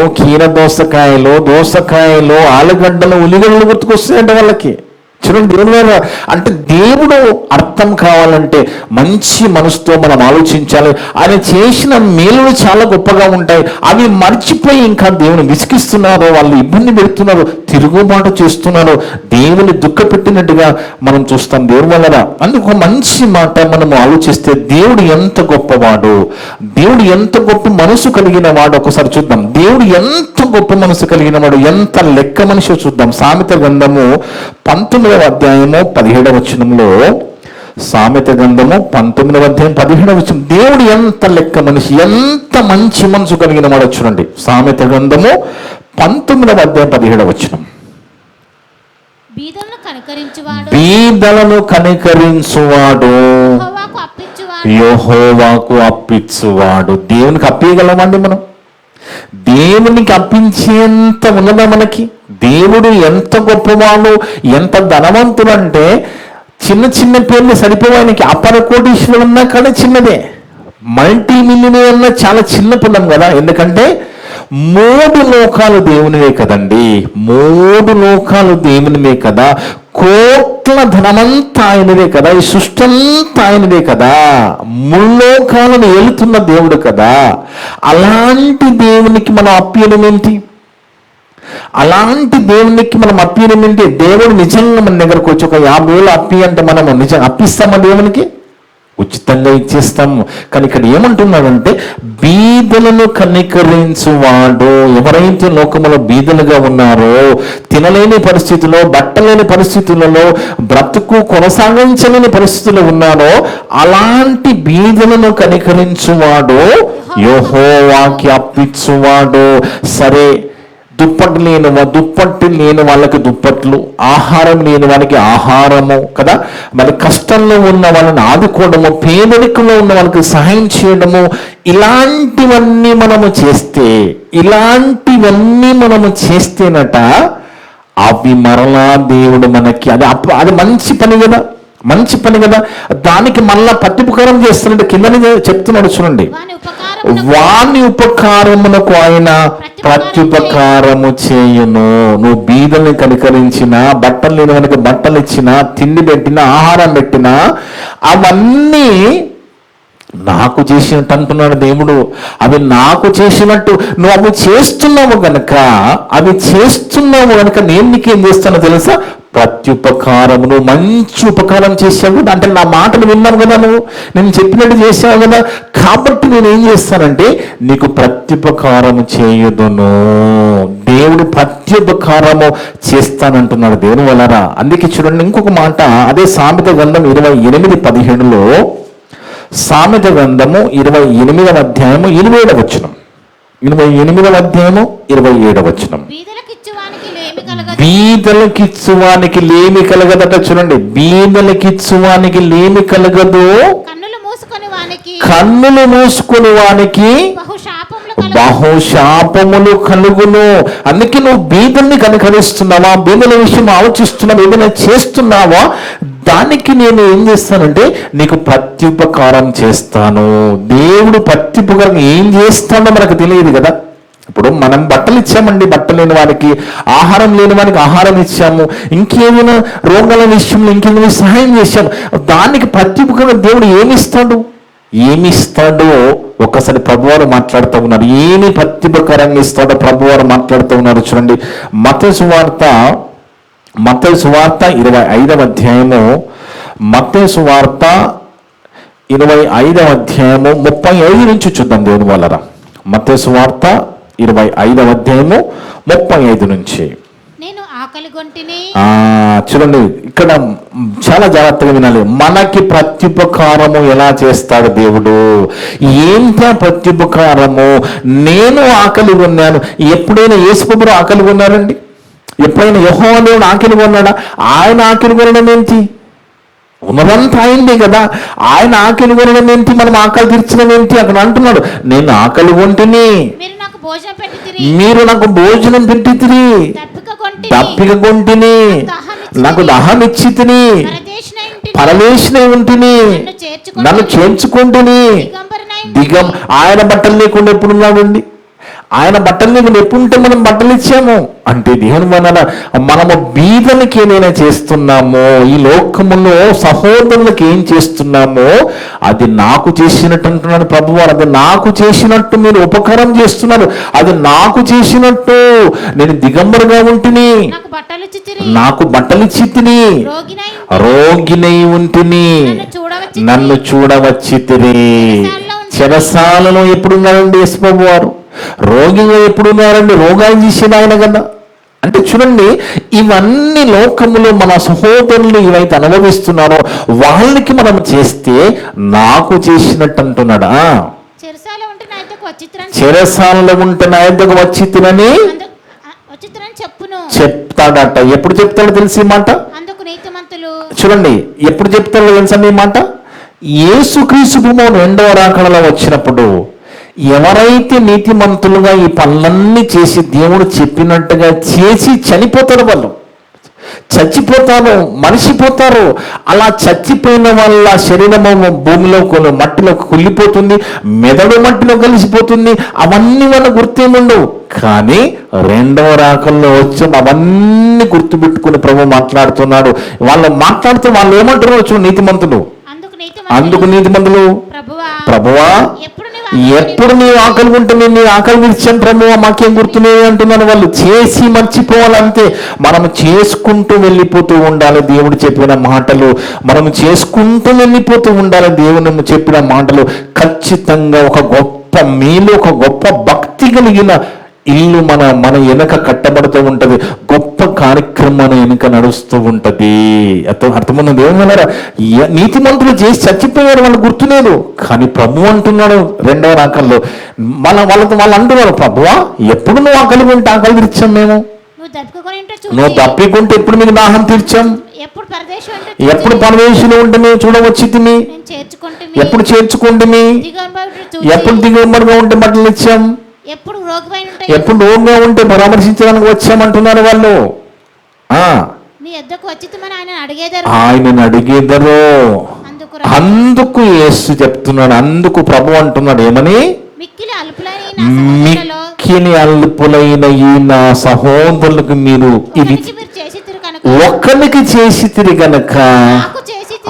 దోసకాయలు, ఆలుగడ్డలు, ఉల్లిగడ్డలు గుర్తుకొస్తాయంట వాళ్ళకి. చూడండి, దేవుని అంటే దేవుడు అర్థం కావాలంటే మంచి మనసుతో మనం ఆలోచించాలి. ఆయన చేసిన మేలులు చాలా గొప్పగా ఉంటాయి. అవి మర్చిపోయి ఇంకా దేవుని విసిగిస్తున్నారు, వాళ్ళు ఇబ్బంది పెడుతున్నారు, తిరుగుబాటు చేస్తున్నారు, దేవుని దుఃఖపెట్టినట్టుగా మనం చూస్తాం దేవుని వలన. అందుకు మంచి మాట మనం ఆలోచిస్తే దేవుడు ఎంత గొప్పవాడు, దేవుడు ఎంత గొప్ప మనసు కలిగిన వాడు ఒకసారి చూద్దాం. దేవుడు ఎంత గొప్ప మనసు కలిగిన వాడు, ఎంత లెక్క మనిషి చూద్దాం. సామెత గ్రంథము 19వ అధ్యాయము 17వ వచనంలో, సామెత గ్రంథము 19వ అధ్యాయం 17వ వచనం, దేవుడు ఎంత లెక్క మనిషి, ఎంత మంచి మనసు కలిగిన వాడు చూడండి. సామెత గ్రంథము 19వ అధ్యాయం 17వ వచనం, బీదలను కనికరించువాడు యెహోవాకు అప్పించువాడు. దేవునికి అప్పగలమండి మనం? దేవునికి అప్పించేంత ఉన్నదా మనకి? దేవుడు ఎంత గొప్పవాడు, ఎంత ధనవంతుడు అంటే చిన్న చిన్న పేర్లు సరిపోవానికి. అపర కోటీశ్వరుడు ఉన్నా కానీ చిన్నదే, మల్టీ మిలియనర్ అన్నా చాలా చిన్న పిల్లం కదా. ఎందుకంటే మూడు లోకాలు దేవునివే కదండి, మూడు లోకాలు దేవునివే కదా, కోట్ల ధనమంతా ఆయనదే కదా, ఈ సృష్టి అంతా ఆయనదే కదా, ముల్లోకాలను ఏలుతున్న దేవుడు కదా. అలాంటి దేవునికి మనం అప్పీయడం ఏంటి? అలాంటి దేవునికి మనం అప్పీయడం ఏంటి? దేవుడు నిజంగా మన దగ్గరకు వచ్చి ఒక 50,000 అప్పి అంటే మనము నిజంగా అప్పిస్తామా దేవునికి? ఉచితంగా ఇచ్చేస్తాము. కానీ ఇక్కడ ఏమంటున్నాడంటే బీదలను కనికరించువాడు. ఎవరైతే లోకములో బీదలుగా ఉన్నారో, తినలేని పరిస్థితుల్లో, బట్టలేని పరిస్థితులలో, బ్రతుకు కొనసాగించలేని పరిస్థితుల్లో ఉన్నారో, అలాంటి బీదలను కనికరించువాడు యెహోవాకి అప్పించువాడు. సరే, దుప్పటి లేని వాళ్ళకి దుప్పట్లు, ఆహారం లేని వాళ్ళకి ఆహారము కదా, మరి కష్టంలో ఉన్న వాళ్ళని ఆదుకోవడము, పేదరికంలో ఉన్న వాళ్ళకి సహాయం చేయడము, ఇలాంటివన్నీ మనము చేస్తేనట అవి మరలా దేవుడు మనకి అది మంచి పని కదా. దానికి మళ్ళా ప్రత్యుపకారం చేస్తున్నట్టు కిందని చెప్తున్నాడు చూడండి. వాని ఉపకారమునకు ఆయన ప్రత్యుపకారము చేయును. నువ్వు బీదల్ని కనికరించినా, బట్టలు లేని వానికి బట్టలు ఇచ్చినా, తిండి పెట్టినా, ఆహారం పెట్టినా, అవన్నీ నాకు చేసినట్టు అంటున్నాడు దేవుడు. అవి నాకు చేసినట్టు నువ్వు అవి చేస్తున్నావు గనక నేను నీకేం చేస్తానో తెలుసా? ప్రత్యుపకారము. నువ్వు మంచి ఉపకారం చేసావు కదా, అంటే నా మాటలు విన్నావు కదా, నేను చెప్పినట్టు చేసావు కదా, కాబట్టి నేను ఏం చేస్తానంటే నీకు ప్రత్యుపకారము చేయుదును. దేవుడు ప్రత్యుపకారము చేస్తానంటున్నాడు దేవుని వలన. అందుకే చూడండి ఇంకొక మాట, అదే సామెత గ్రంథం 28:15లో, సామెత గ్రంథము 28వ అధ్యాయము 27వ వచనం, 28వ అధ్యాయము 27వ వచనం. బీదలకిచ్చువానికి లేమి కలగదట. చూడండి, బీదలకిచ్చువానికి లేమి కలగదు, కన్నులు మూసుకొని వానికి బహుశాపములు కలుగును. అందుకే నువ్వు బీదల్ని కనికరిస్తున్నావా, బీదల విషయం ఆలోచిస్తున్నావా, ఏదైనా చేస్తున్నావా, దానికి నేను ఏం చేస్తానంటే నీకు ప్రత్యుపకారం చేస్తాను. దేవుడు ప్రత్యుపకారం ఏం చేస్తాడో మనకు తెలియదు కదా. ఇప్పుడు మనం బట్టలు ఇచ్చామండి, బట్టలు లేని వారికి, ఆహారం లేని వారికి ఆహారం ఇచ్చాము, ఇంకేమైనా రోగాల విషయంలో ఇంకేమైనా సహాయం చేశాము, దానికి ప్రత్యుపకారం దేవుడు ఏమిస్తాడో ఒక్కసారి ప్రభువారు మాట్లాడుతూ ఉన్నారు. ఏమి ప్రత్యుపకారంగా ఇస్తాడో ప్రభువారు మాట్లాడుతూ ఉన్నారు. చూడండి, మత్తయి సువార్త 25వ అధ్యాయము, మత్తయి సువార్త 25వ అధ్యాయము 35 నుంచి చూద్దాం దేవుని వలన. మత్తయి సువార్త 25వ అధ్యాయము 35 నుంచి. చూడండి, ఇక్కడ చాలా జాగ్రత్తగా వినాలి. మనకి ప్రత్యుపకారము ఎలా చేస్తాడు దేవుడు? ఏంటా ప్రత్యుపకారము? నేను ఆకలి కొన్నాను. ఎప్పుడైనా యేసుప్రభువు ఆకలి కొన్నారండి? ఎప్పుడైనా యెహోవా దేవుడు ఆకలి కొన్నాడా? ఆయన ఆకలి కొనడం ఏంటి? ఉన్నదంతా ఆయనదే కదా. ఆయన ఆకలి కొనడం ఏంటి? మనం ఆకలి తీర్చడం ఏంటి? అక్కడ అంటున్నాడు, నేను ఆకలి కొంటిని, మీరు నాకు భోజనం పెట్టితిరి, దప్పిక కొంటిని, నాకు దాహం ఇచ్చితిని, పరదేశిన ఉంటిని, నన్ను చేర్చుకుంటుని. ఆయన బట్టలు లేకుండా ఎప్పుడున్నాడండి? ఆయన బట్టలు లేకుండా ఎప్పుడుంటే మనం బట్టలు ఇచ్చాము అంటే దేవుని మనము బీదలకి ఏమైనా చేస్తున్నామో, ఈ లోకములో సహోదరులకు ఏం చేస్తున్నామో అది నాకు చేసినట్టు అంటున్నాడు ప్రభువారు. అది నాకు చేసినట్టు మీరు ఉపకారం చేస్తున్నారు. అది నాకు చేసినట్టు నేను దిగంబరుగా ఉంటిని, నాకు బట్టలు ఇచ్చితిని, రోగినై ఉంటిని, నన్ను చూడవచ్చితిరి. చెరసాలలో ఎప్పుడున్నారండి యేసుప్రభువు వారు? రోగిగా ఎప్పుడున్నారండి? రోగాలు చేసేది ఆయన కదా. అంటే చూడండి, ఇవన్నీ లోకములో మన సహోదరులు ఏవైతే అనుభవిస్తున్నారో వాళ్ళకి మనం చేస్తే నాకు చేసినట్టు అంటున్నాడా? చెరసాలలో ఉంటే నా యొద్దకు వచ్చి తినని చెప్తాడట. ఎప్పుడు చెప్తాడో తెలిసి ఈ మాట చూడండి, ఎప్పుడు చెప్తాడో తెలుసా ఈ మాట? యేసుక్రీస్తు ప్రభువు రెండవ రాకడలో వచ్చినప్పుడు ఎవరైతే నీతిమంతులుగా ఈ పనులన్నీ చేసి దేవుడు చెప్పినట్టుగా చేసి చనిపోతారు, వాళ్ళు చచ్చిపోతారు, మనిషిపోతారు. అలా చచ్చిపోయిన వాళ్ళ శరీరము భూమిలో మట్టిలో కుళ్ళిపోతుంది, మెదడు మట్టిలో కలిసిపోతుంది. అవన్నీ వాళ్ళ గుర్తేముండవు. కానీ రెండవ రాకల్లో వచ్చి అవన్నీ గుర్తుపెట్టుకుని ప్రభు మాట్లాడుతున్నాడు. వాళ్ళు మాట్లాడుతూ వాళ్ళు ఏమంటున్నారు చూడు, నీతిమంతులు. అందుకు నీతిమంతులు, ప్రభువా ఎప్పుడు నీ ఆకలి ఉంటే నేను నీ ఆకలి తీర్చాను ప్రభువా, మాకేం గుర్తులేదు అంటున్నాను. వాళ్ళు చేసి మర్చిపోవాలంతే. మనం చేసుకుంటూ వెళ్ళిపోతూ ఉండాలి దేవుడు చెప్పిన మాటలు. మనం చేసుకుంటూ వెళ్ళిపోతూ ఉండాలి దేవుని చెప్పిన మాటలు. ఖచ్చితంగా ఒక గొప్ప మీలో ఒక గొప్ప భక్తి కలిగిన ఇల్లు మన వెనక కట్టబడుతూ ఉంటది. గొప్ప కార్యక్రమం వెనుక నడుస్తూ ఉంటది. అర్థమవుతుంది దేవుని. నీతిమంతులు చేసి చచ్చిపోయారు, వాళ్ళు గుర్తులేదు. కానీ ప్రభు అంటున్నాడు రెండవ రాకల్లో వాళ్ళు అంటున్నారు, ప్రభువా ఎప్పుడు నువ్వు ఆకలి ఉంటే ఆకలి తీర్చాం మేము, నువ్వు తప్పికుంటే ఎప్పుడు మీకు దాహం తీర్చాం, ఎప్పుడు పరదేశంలో ఉంటే మేము చూడవచ్చి తిని, ఎప్పుడు చేర్చుకుంటే, ఎప్పుడు దిగుబడిగా ఉంటే బట్టలు ఇచ్చాం, ఎప్పుడు రోగిగా ఉంటే పరామర్శించడానికి వచ్చామంటున్నారు వాళ్ళు. ఆయనను అడిగేదరు. అందుకు యేసు చెప్తున్నాడు, అందుకు ప్రభు అంటున్నాడు ఏమని, మిక్కిలి అల్పులైన ఈ నా సహోదరులకు మీరు ఇది ఒక్కరికి చేసి తిరిగనక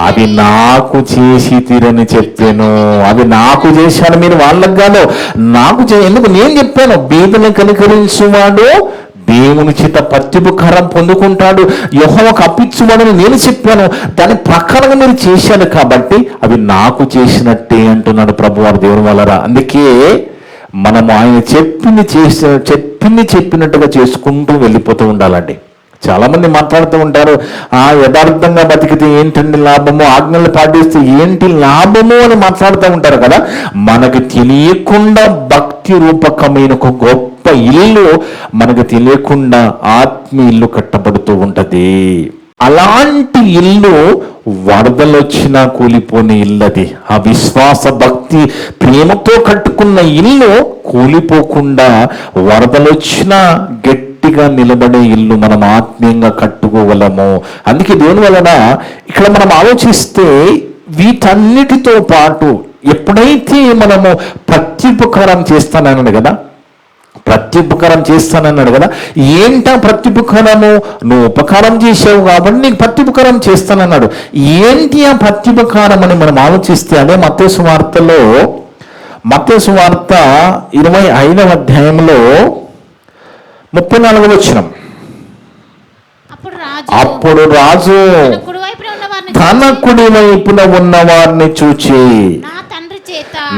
అది నాకు చేసి తీరని చెప్పాను. అది నాకు చేశాను, మీరు వాళ్ళకు కాదు నాకు ఎందుకు నేను చెప్పాను. బీదను కనికరించువాడు దేవుని చేత ప్రత్యుపకారం పొందుకుంటాడు, యెహోవాకు అప్పించువాడని నేను చెప్పాను. దాని ప్రకారంగా మీరు చేశాను కాబట్టి అవి నాకు చేసినట్టే అంటున్నాడు ప్రభువారు దేవుని వలన. అందుకే మనము ఆయన చెప్పినట్టుగా చేసుకుంటూ వెళ్ళిపోతూ ఉండాలండి. చాలా మంది మాట్లాడుతూ ఉంటారు, యథార్థంగా బతికితే ఏంటండి లాభము, ఆజ్ఞలు పాటిస్తే ఏంటి లాభము అని మాట్లాడుతూ ఉంటారు కదా. మనకు తెలియకుండా భక్తి రూపకమైన ఒక గొప్ప ఇల్లు మనకు తెలియకుండా ఆత్మీయ ఇల్లు కట్టబడుతూ ఉంటది. అలాంటి ఇల్లు వరదలొచ్చినా కూలిపోని ఇల్లది. ఆ విశ్వాస భక్తి ప్రేమతో కట్టుకున్న ఇల్లు కూలిపోకుండా వరదలొచ్చినా గట్టిగా నిలబడే ఇల్లు మనం ఆత్మీయంగా కట్టుకోగలము. అందుకే దేవుని వలన ఇక్కడ మనం ఆలోచిస్తే వీటన్నిటితో పాటు ఎప్పుడైతే మనము ప్రత్యుపకారం చేస్తానన్నాడు కదా, ప్రత్యుపకారం చేస్తానన్నాడు కదా. ఏంటా ప్రత్యుపకారము? నువ్వు ఉపకారం చేసావు కాబట్టి నీకు ప్రత్యుపకారం చేస్తానన్నాడు. ఏంటి ఆ ప్రత్యుపకారం అని మనం ఆలోచిస్తే అదే మత్తయి సువార్తలో, మత్తయి సువార్త 25వ అధ్యాయంలో 34వ వచనం. అప్పుడు రాజు తన కుడి వైపున ఉన్న వారిని చూచి,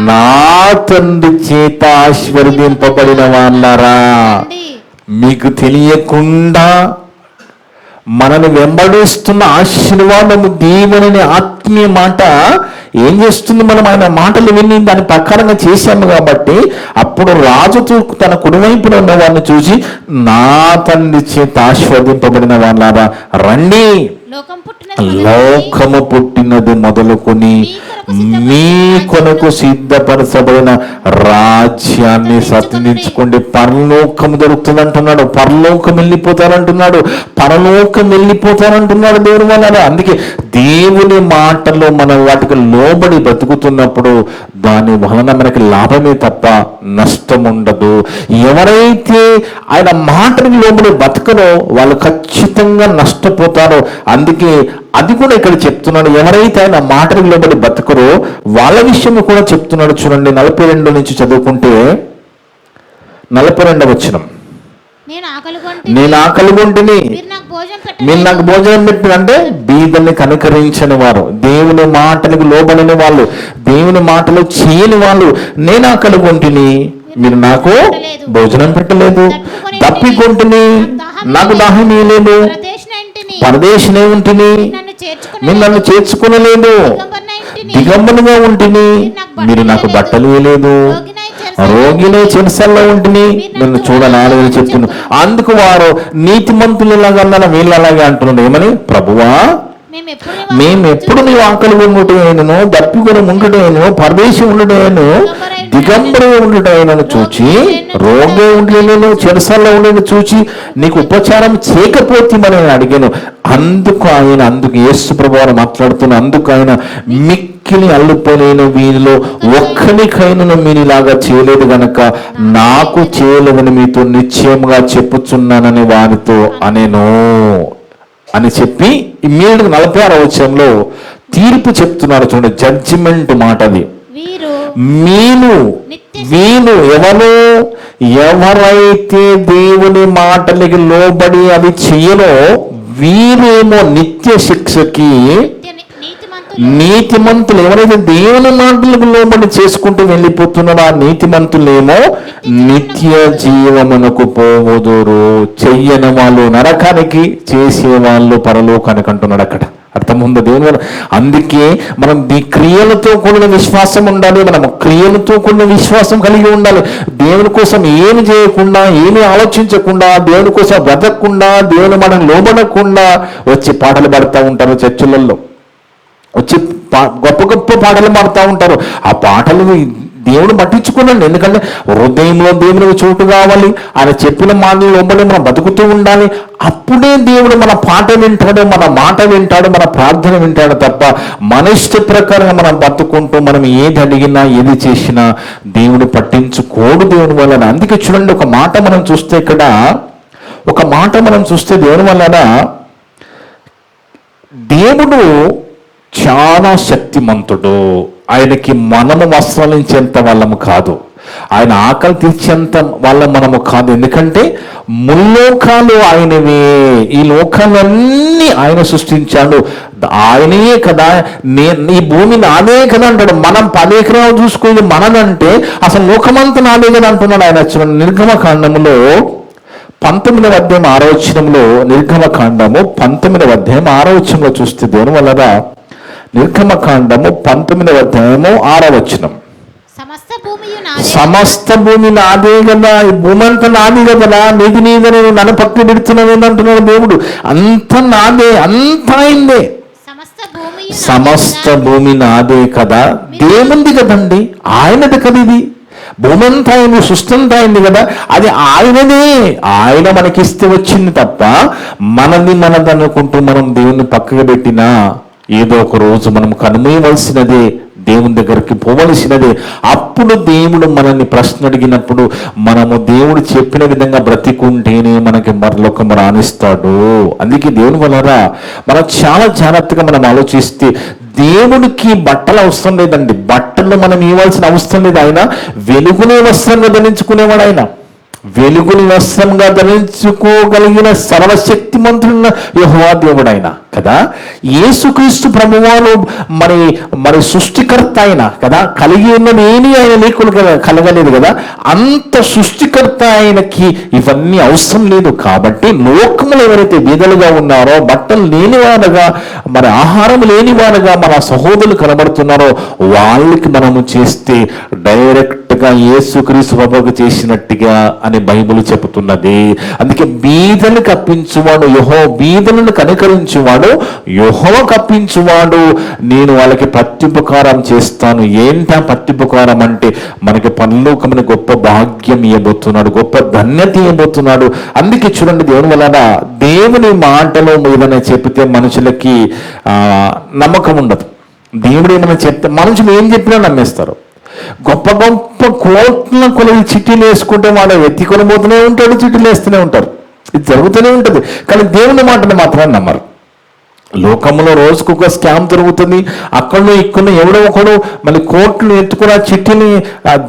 నా తండ్రి చేత ఆశీర్వదింపబడిన వాళ్ళారా, మీకు తెలియకుండా మనల్ని వెంబడిస్తున్న ఆశీర్వాదము దేవుని ఆత్మీయ మాట ఏం చేస్తుంది? మనం ఆయన మాటలు విని దాని ప్రకారంగా చేశాము కాబట్టి అప్పుడు రాజు తన కుడివైపున ఉన్న వారిని చూసి, నా తండ్రి చేత ఆశీర్వదింపబడిన వాళ్ళారా రండి, లోకము పుట్టినది మొదలుకొని మీ కొరకు సిద్ధపరచబడిన రాజ్యాన్ని స్వతంత్రించుకోండి. పరలోకము దొరుకుతుంది అంటున్నాడు, పరలోకం వెళ్ళిపోతారంటున్నాడు, పరలోకం వెళ్ళిపోతారంటున్నాడు దేవుని వలన. అందుకే దేవుని మాటలో మనం వాటికి లోబడి బ్రతుకుతున్నప్పుడు దాని వలన మనకి లాభమే తప్ప నష్టం ఉండదు. ఎవరైతే ఆయన మాటకి లోబడి బతకరో వాళ్ళు ఖచ్చితంగా నష్టపోతారో. అందుకే అది కూడా ఇక్కడ చెప్తున్నాడు, ఎవరైతే ఆయన మాటకి లోబడి బతకరో వాళ్ళ విషయం కూడా చెప్తున్నాడు. చూడండి 42 నుంచి చదువుకుంటే 42వ వచనం. నేను ఆకలిగొంటిని, మీరు నాకు భోజనం పెట్టిన అంటే బీదల్ని కనికరించని వారు, దేవుని మాటలకు లోబడని వాళ్ళు, దేవుని మాటలు చేయని వాళ్ళు. నేను ఆకలిగొంటిని, మీరు నాకు భోజనం పెట్టలేదు, తప్పికొంటిని, నాకు దాహం లేదు, పరదేశినే ఉంటిని, మీరు నన్ను చేర్చుకునలేదు, దిగంబరుగా ఉంటిని, మీరు నాకు బట్టలు వేయలేదు, రోగినే చెరసల్లో ఉంటిని, నన్ను చూడనాలని చెప్తున్నాను. అందుకు వారు నీతిమంతులలాగా వీళ్ళలాగే అంటున్నాడు. ఏమని? ప్రభువా మేము ఎప్పుడు నీ ఆకలి ఉండుటేను, దప్పికొని ఉండుటేను, పరదేశం ఉండుటేను, దిగంబరి ఉండటం ఆయనను చూచి, రోగి ఉండేను చెరసాల్లో ఉండేను చూచి నీకు ఉపచారం చేయకపోతేమని నేను అడిగాను. అందుకు యేసు ప్రభువారు మాట్లాడుతున్న, అందుకు ఆయన మిక్కిలి అల్లుపోలేని వీరిలో ఒక్కనికైనా మీనిలాగా చేయలేదు గనక నాకు చేయలేదని మీతో నిశ్చయముగా చెప్పుచున్నానని వారితో అనేను అని చెప్పి ఇమ్మీడియట్గా 46వ వచనంలో తీర్పు చెప్తున్నారు. చూడండి, జడ్జిమెంట్ మాట అది. వీరు ఎవరైతే దేవుని మాటలకి లోబడి అవి చెయ్యరో వీరేమో నిత్య శిక్షకి, నీతిమంతులు ఎవరైతే దేవుని మాటలకు లోబడి చేసుకుంటూ వెళ్ళిపోతున్నారో ఆ నీతిమంతులేమో నిత్య జీవమునకు పోవుదురు. చెయ్యని వాళ్ళు నరకానికి, చేసే వాళ్ళు పరలోకానికి అంటున్నాడు. అక్కడ అర్థం ఉందో దేవుని వల్ల? అందుకే మనం క్రియలతో కూడిన విశ్వాసం ఉండాలి. మనం క్రియలతో కూడిన విశ్వాసం కలిగి ఉండాలి. దేవుని కోసం ఏమి చేయకుండా, ఏమి ఆలోచించకుండా, దేవుని కోసం బ్రతకకుండా, దేవుని మనం లోబడకుండా వచ్చి పాటలు పాడుతూ ఉంటారు చర్చిలలో. వచ్చి గొప్ప గొప్ప పాటలు పాడుతూ ఉంటారు. ఆ పాటలు దేవుడు పట్టించుకున్నాడు. ఎందుకంటే హృదయంలో దేవునికి చోటు కావాలి. ఆయన చెప్పిన మాటలు లోబడి మనం బతుకుతూ ఉండాలి. అప్పుడే దేవుడు మన పాట వింటాడు, మన మాట వింటాడు, మన ప్రార్థన వింటాడు. తప్ప మన ఇష్ట ప్రకారంగా మనం బతుకుంటూ మనం ఏది అడిగినా ఏది చేసినా దేవుడు పట్టించుకోడు దేవుని వలన. అందుకే చూడండి, ఒక మాట మనం చూస్తే దేవుని వలన దేవుడు చాలా శక్తిమంతుడు. ఆయనకి మనము వస్త్రాలించేంత వాళ్ళము కాదు, ఆయన ఆకలి తీర్చేంత వాళ్ళ మనము కాదు. ఎందుకంటే ముల్లోకాలు ఆయనవే, ఈ లోకాలన్నీ ఆయన సృష్టించాడు. ఆయనే కదా, ఈ భూమి నాదే కదా అంటాడు. మనం 10 ఎకరాలు చూసుకుని మనదంటే అసలు లోకమంతా నాదే కదా అంటున్నాడు ఆయన. నిర్గమకాండములో 19వ అధ్యాయం 6వ వచనంలో, నిర్గమకాండము 19వ అధ్యాయం 6వ వచనంలో చూస్తే దేవుని వలన, నిర్గమకాండము 19వ అధ్యాయము 6వ వచనం, సమస్త భూమి నాదే కదా, ఈ భూమి అంతా నాది కదా, నీది నీదని నన్ను పక్కన పెడుతున్నావు ఏంటంటున్నాడు దేవుడు. అంత నాదే, అంత అయిందే, సమస్త భూమి నాదే కదా, దేవుంది కదండి, ఆయనది కదా. ఇది భూమి అంతా అయింది, సృష్టి అంతా అయింది కదా, అది ఆయనదే. ఆయన మనకిస్తే వచ్చింది తప్ప మనదనుకుంటూ మనం దేవుణ్ణి పక్కకు పెట్టినా ఏదో ఒక రోజు మనం కనుమేయవలసినదే, దేవుని దగ్గరికి పోవలసినదే. అప్పుడు దేవుడు మనల్ని ప్రశ్న అడిగినప్పుడు మనము దేవుడు చెప్పిన విధంగా బ్రతికుంటేనే మనకి మరొక రాణిస్తాడు. అందుకే దేవుని వలన మనం చాలా జాగ్రత్తగా మనం ఆలోచిస్తే, దేవుడికి బట్టలు అవసరం లేదండి. బట్టలు మనం ఇవ్వాల్సిన అవసరం లేదు. ఆయన వెలుగునే వస్త్రంగా ధరించుకునేవాడు. ఆయన వెలుగుని వస్త్రంగా ధరించుకోగలిగిన సర్వశక్తిమంతుడున్న యెహోవా దేవుడు ఆయన కదా. యేసుక్రీస్తు ప్రభువారు మరి సృష్టికర్త ఆయన కదా. కలిగి ఉన్నదేమీ ఆయన లేకుండా కలగలేదు కదా. అంత సృష్టికర్త ఆయనకి ఇవన్నీ అవసరం లేదు. కాబట్టి లోకములు ఎవరైతే బీదలుగా ఉన్నారో, బట్టలు లేనివారుగా, మరి ఆహారం లేనివారుగా మన సహోదరులు కనబడుతున్నారో వాళ్ళకి మనము చేస్తే డైరెక్ట్గా యేసుక్రీస్తు ప్రభువుకు చేసినట్టుగా అని బైబిల్ చెబుతున్నది. అందుకే బీదలు కప్పించువాడు బీదలను కనికరించువాడు యెహోవా కప్పించువాడు. నేను వాళ్ళకి ప్రత్యుపకారం చేస్తాను. ఏంటా ప్రత్యుపకారం అంటే, మనకి పరలోకమైన గొప్ప భాగ్యం ఇవ్వబోతున్నాడు, గొప్ప ధన్యత ఇవ్వబోతున్నాడు. అందుకే చూడండి, దేవుని వలన దేవుని మాటలో ఏదైనా చెప్తే మనుషులకి నమ్మకం ఉండదు. దేవుడు ఏమైనా చెప్తే మనుషులు ఏం చెప్పినా నమ్మేస్తారు. గొప్ప గొప్ప కోట్ల కొలది చిట్టీలు వేసుకుంటే వాడు ఎత్తికొని పోతూనే ఉంటాడు, చిట్టీలు వేస్తూనే ఉంటారు. ఇది జరుగుతూనే ఉంటుంది. కానీ దేవుని మాటను మాత్రం నమ్మరు. లోకంలో రోజుకొక స్కామ్ జరుగుతుంది. అక్కడో ఇక్కడ ఎవడో ఒకడు మళ్ళీ కోట్లు ఎత్తుకుని చిట్టిని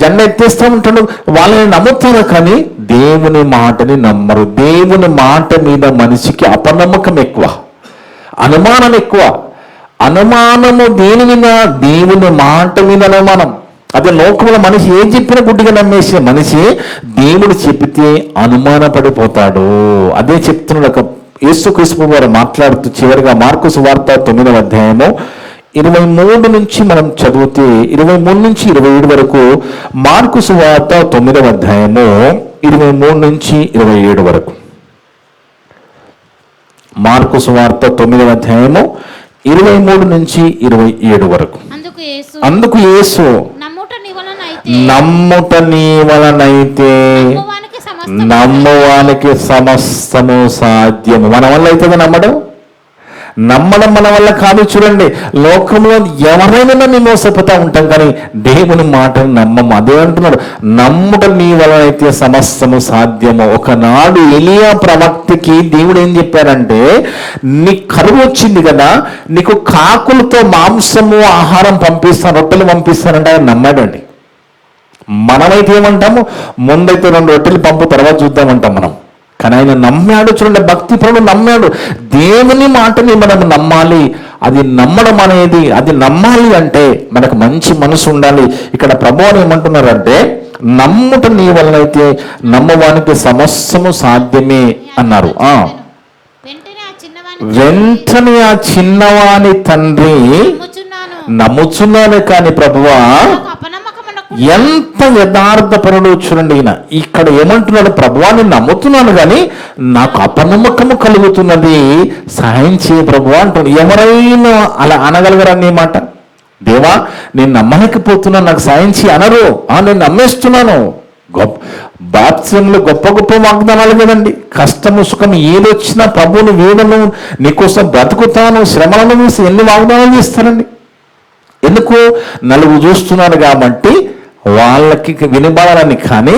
జెండా ఎత్తేస్తూ ఉంటాడు. వాళ్ళని నమ్ముతారు కానీ దేవుని మాటని నమ్మరు. దేవుని మాట మీద మనిషికి అపనమ్మకం ఎక్కువ, అనుమానం ఎక్కువ. అనుమానము దేని మీద? దేవుని మాట మీద అనుమానం. అదే లోకంలో మనిషి ఏం చెప్పినా గుడ్డిగా నమ్మేసే మనిషి దేవుడు చెబితే అనుమానపడిపోతాడు. అదే చెప్తున్నాడు ఒక యేసుక్రీస్తు వారు మాట్లాడుతూ చివరిగా మార్కు సువార్త 9వ అధ్యాయము 23 నుంచి మనం చదివితే 23 నుంచి 27 వరకు, మార్కు సువార్త 9వ అధ్యాయము 23 నుంచి 27 వరకు. మార్కు సువార్త 9వ అధ్యాయము 23 నుంచి 27 వరకు. అందుకు యేసు నమ్ముట నీ వలనైతే నమ్మువానికి సమస్తము సాధ్యము. మన వల్ల అవుతుంది నమ్మడం? నమ్మడం మన వల్ల కాదు. చూడండి, లోకంలో ఎవరైనా మేము మోసపోతా ఉంటాం, కానీ దేవుని మాటను నమ్మము. అదే అంటున్నాడు, నమ్ముట నీ వలనైతే సమస్తము సాధ్యము. ఒకనాడు ఎలియా ప్రవక్తకి దేవుడు ఏం చెప్పారంటే, నీ కరువు వచ్చింది కదా, నీకు కాకులతో మాంసము ఆహారం పంపిస్తాను, రొట్టెలు పంపిస్తానంటే ఆయన నమ్మాడండి. మనమైతే ఏమంటాము, ముందైతే 2 రొట్టెలు పంపు, తర్వాత చూద్దామంటాం మనం. కానీ ఆయన నమ్మాడు. చూడండి, భక్తిపరుడు నమ్మాడు. దేవుని మాటని మనం నమ్మాలి. అది నమ్మడం అనేది, అది నమ్మాలి అంటే మనకు మంచి మనసు ఉండాలి. ఇక్కడ ప్రభువు ఏమంటున్నారంటే, నమ్ముట నీ వలనైతే నమ్మవానికి సమస్తము సాధ్యమే అన్నారు. వెంటనే ఆ చిన్నవాని తండ్రి నమ్ముచున్నాను, కానీ ప్రభువా ఎంత యథార్థపరుడు. చూడండి, ఈయన ఇక్కడ ఏమంటున్నాడు, ప్రభువాన్ని నమ్ముతున్నాను కానీ నాకు అపనమ్మకము కలుగుతున్నది, సహాయం చేయ ప్రభువా అంటున్నాడు. ఎవరైనా అలా అనగలగరని మాట, దేవా నేను నమ్మలేకపోతున్నాను, నాకు సాయం చేయి అనరు. నేను నమ్మేస్తున్నాను. బాప్తిజంలో గొప్ప గొప్ప వాగ్దానాలు కదండి. కష్టము సుఖము ఏదొచ్చినా ప్రభువుని వీడను, నీకోసం బ్రతుకుతాను, శ్రమలను చూసి ఎన్ని వాగ్దానాలు చేస్తారండి. ఎందుకు? నలుగురు చూస్తున్నారు కాబట్టి వాళ్ళకి వినబడాలని. కానీ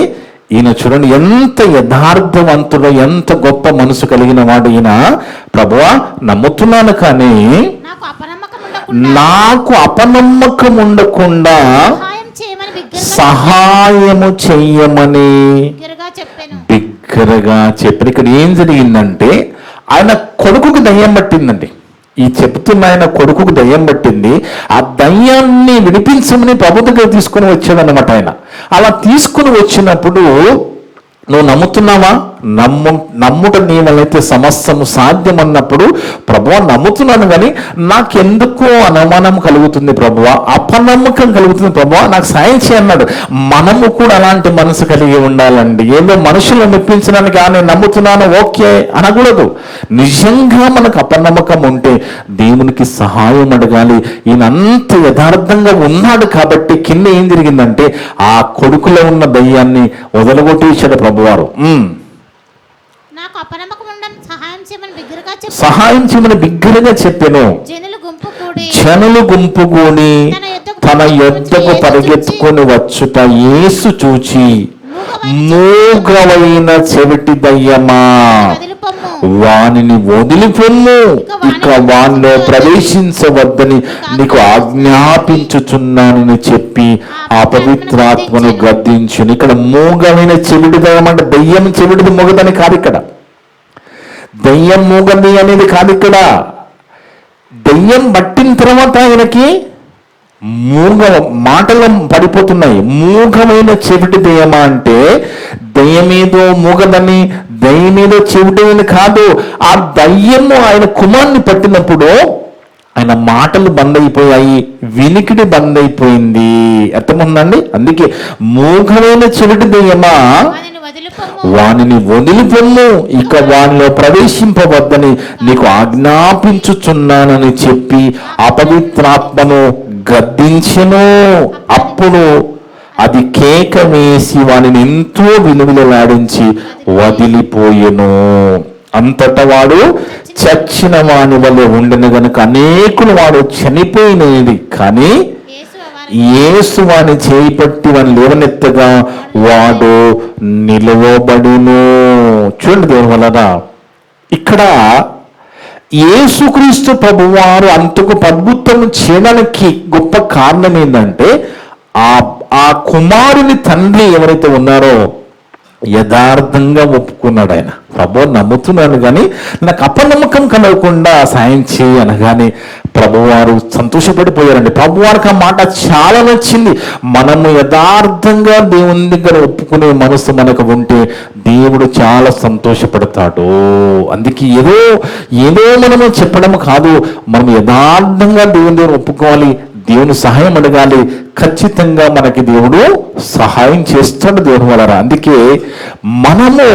ఈయన చూడండి ఎంత యథార్థవంతుడు, ఎంత గొప్ప మనసు కలిగిన వాడు ఈయన. ప్రభువా నమ్ముతున్నాను, కానీ నాకు అపనమ్మకం ఉండకుండా సహాయము చెయ్యమని బిగ్గరగా చెప్పాను. ఇక్కడ ఏం జరిగిందంటే, ఆయన కొడుకుకి దయ్యం పట్టిందండి. ఈ చెప్తున్న ఆయన కొడుకుకు దయ్యం పట్టింది. ఆ దయ్యాన్ని విడిపించమని ప్రభు దగ్గర తీసుకుని వచ్చాడనమాట ఆయన. అలా తీసుకుని వచ్చినప్పుడు, నువ్వు నమ్ముతున్నావా? నమ్ముట నీ వలనైతే సమస్తము సాధ్యం అన్నప్పుడు, ప్రభువా నమ్ముతున్నాను కానీ నాకెందుకో అనుమానం కలుగుతుంది ప్రభువా, అపనమ్మకం కలుగుతుంది ప్రభువా, నాకు సాయం చేయన్నాడు. మనము కూడా అలాంటి మనసు కలిగి ఉండాలండి. ఏదో మనుషులు మెప్పించడానికి నేను నమ్ముతున్నాను ఓకే అనకూడదు. నిజంగా మనకు అపనమ్మకం ఉంటే దేవునికి సహాయం అడగాలి. ఈయన అంత యథార్థంగా ఉన్నాడు కాబట్టి కింద ఏం జరిగిందంటే, ఆ కొడుకులో ఉన్న దయ్యాన్ని వదలగొట్టేశాడు ప్రభువారు. సహాయం చేయమని బిగ్గరగా చెప్పాను. జనులు గుంపు కూడి తన యొద్దకు పరిగెత్తుకొని వచ్చుట యేసు చూచి, మూగవైన చెవిటి దయ్యమా వానిని వదిలిపొమ్ము, ఇక వానిలో ప్రవేశించవద్దని నీకు ఆజ్ఞాపించుచున్నానని చెప్పి ఆ పవిత్రాత్మను గద్దించును. ఇక్కడ మూగమైన చెవిటి దయ్యం అంటే దయ్యం చెవిటిది మూగదని కాదు. ఇక్కడ దయ్యం మూగది అనేది కాదు. ఇక్కడ దయ్యం పట్టిన తర్వాత ఆయనకి మూగ మాటలు పడిపోతున్నాయి. మూగమైన చెవిటి దయ్యమా అంటే దయ్యమేదో మూగదని, దయ్యమేదో చెవిటి కాదు. ఆ దయ్యము ఆయన కుమారుని పట్టినప్పుడు ఆయన మాటలు బంద్ అయిపోయాయి, వినికిడి బంద్ అయిపోయింది. అర్థముందండి? అందుకే మూగమైన చెవిటి దయ్యమా వానిని వదిలిపొమ్ము, ఇక వానిలో ప్రవేశింపవద్దని నీకు ఆజ్ఞాపించుచున్నానని చెప్పి అపవిత్రాత్మను గద్దించెను. అప్పుడు అది కేక వేసి వానిని ఎంతో విలువలాడించి వదిలిపోయెను. అంతటా వాడు చచ్చిన వాని వలె ఉండెను గనుక అనేకులు వాడు చనిపోయినది. కానీ యేసు వాని చేయి పట్టి వాని లేవనెత్తగా వాడు నిలవబడును. చూడండి దేవుని వలన ఇక్కడ యేసుక్రీస్తు ప్రభువారు అంతకు అద్భుతం చేయడానికి గొప్ప కారణం ఏంటంటే, ఆ కుమారుని తండ్రి ఎవరైతే ఉన్నారో యథార్థంగా ఒప్పుకున్నాడు. ఆయన ప్రభు నమ్ముతున్నాను కానీ నాకు అపనమ్మకం కలగకుండా సాయం చేయి అనగానే ప్రభువారు సంతోషపడిపోయారండి. ప్రభువారికి ఆ మాట చాలా నచ్చింది. మనము యథార్థంగా దేవుని దగ్గర ఒప్పుకునే మనసు మనకు ఉంటే దేవుడు చాలా సంతోషపడతాడు. అందుకే ఏదో మనము చెప్పడం కాదు, మనం యథార్థంగా దేవుని దగ్గర ఒప్పుకోవాలి, దేవుని సహాయం అడగాలి. ఖచ్చితంగా మనకి దేవుడు సహాయం చేస్తాడు దేవుని వలన. అందుకే మనము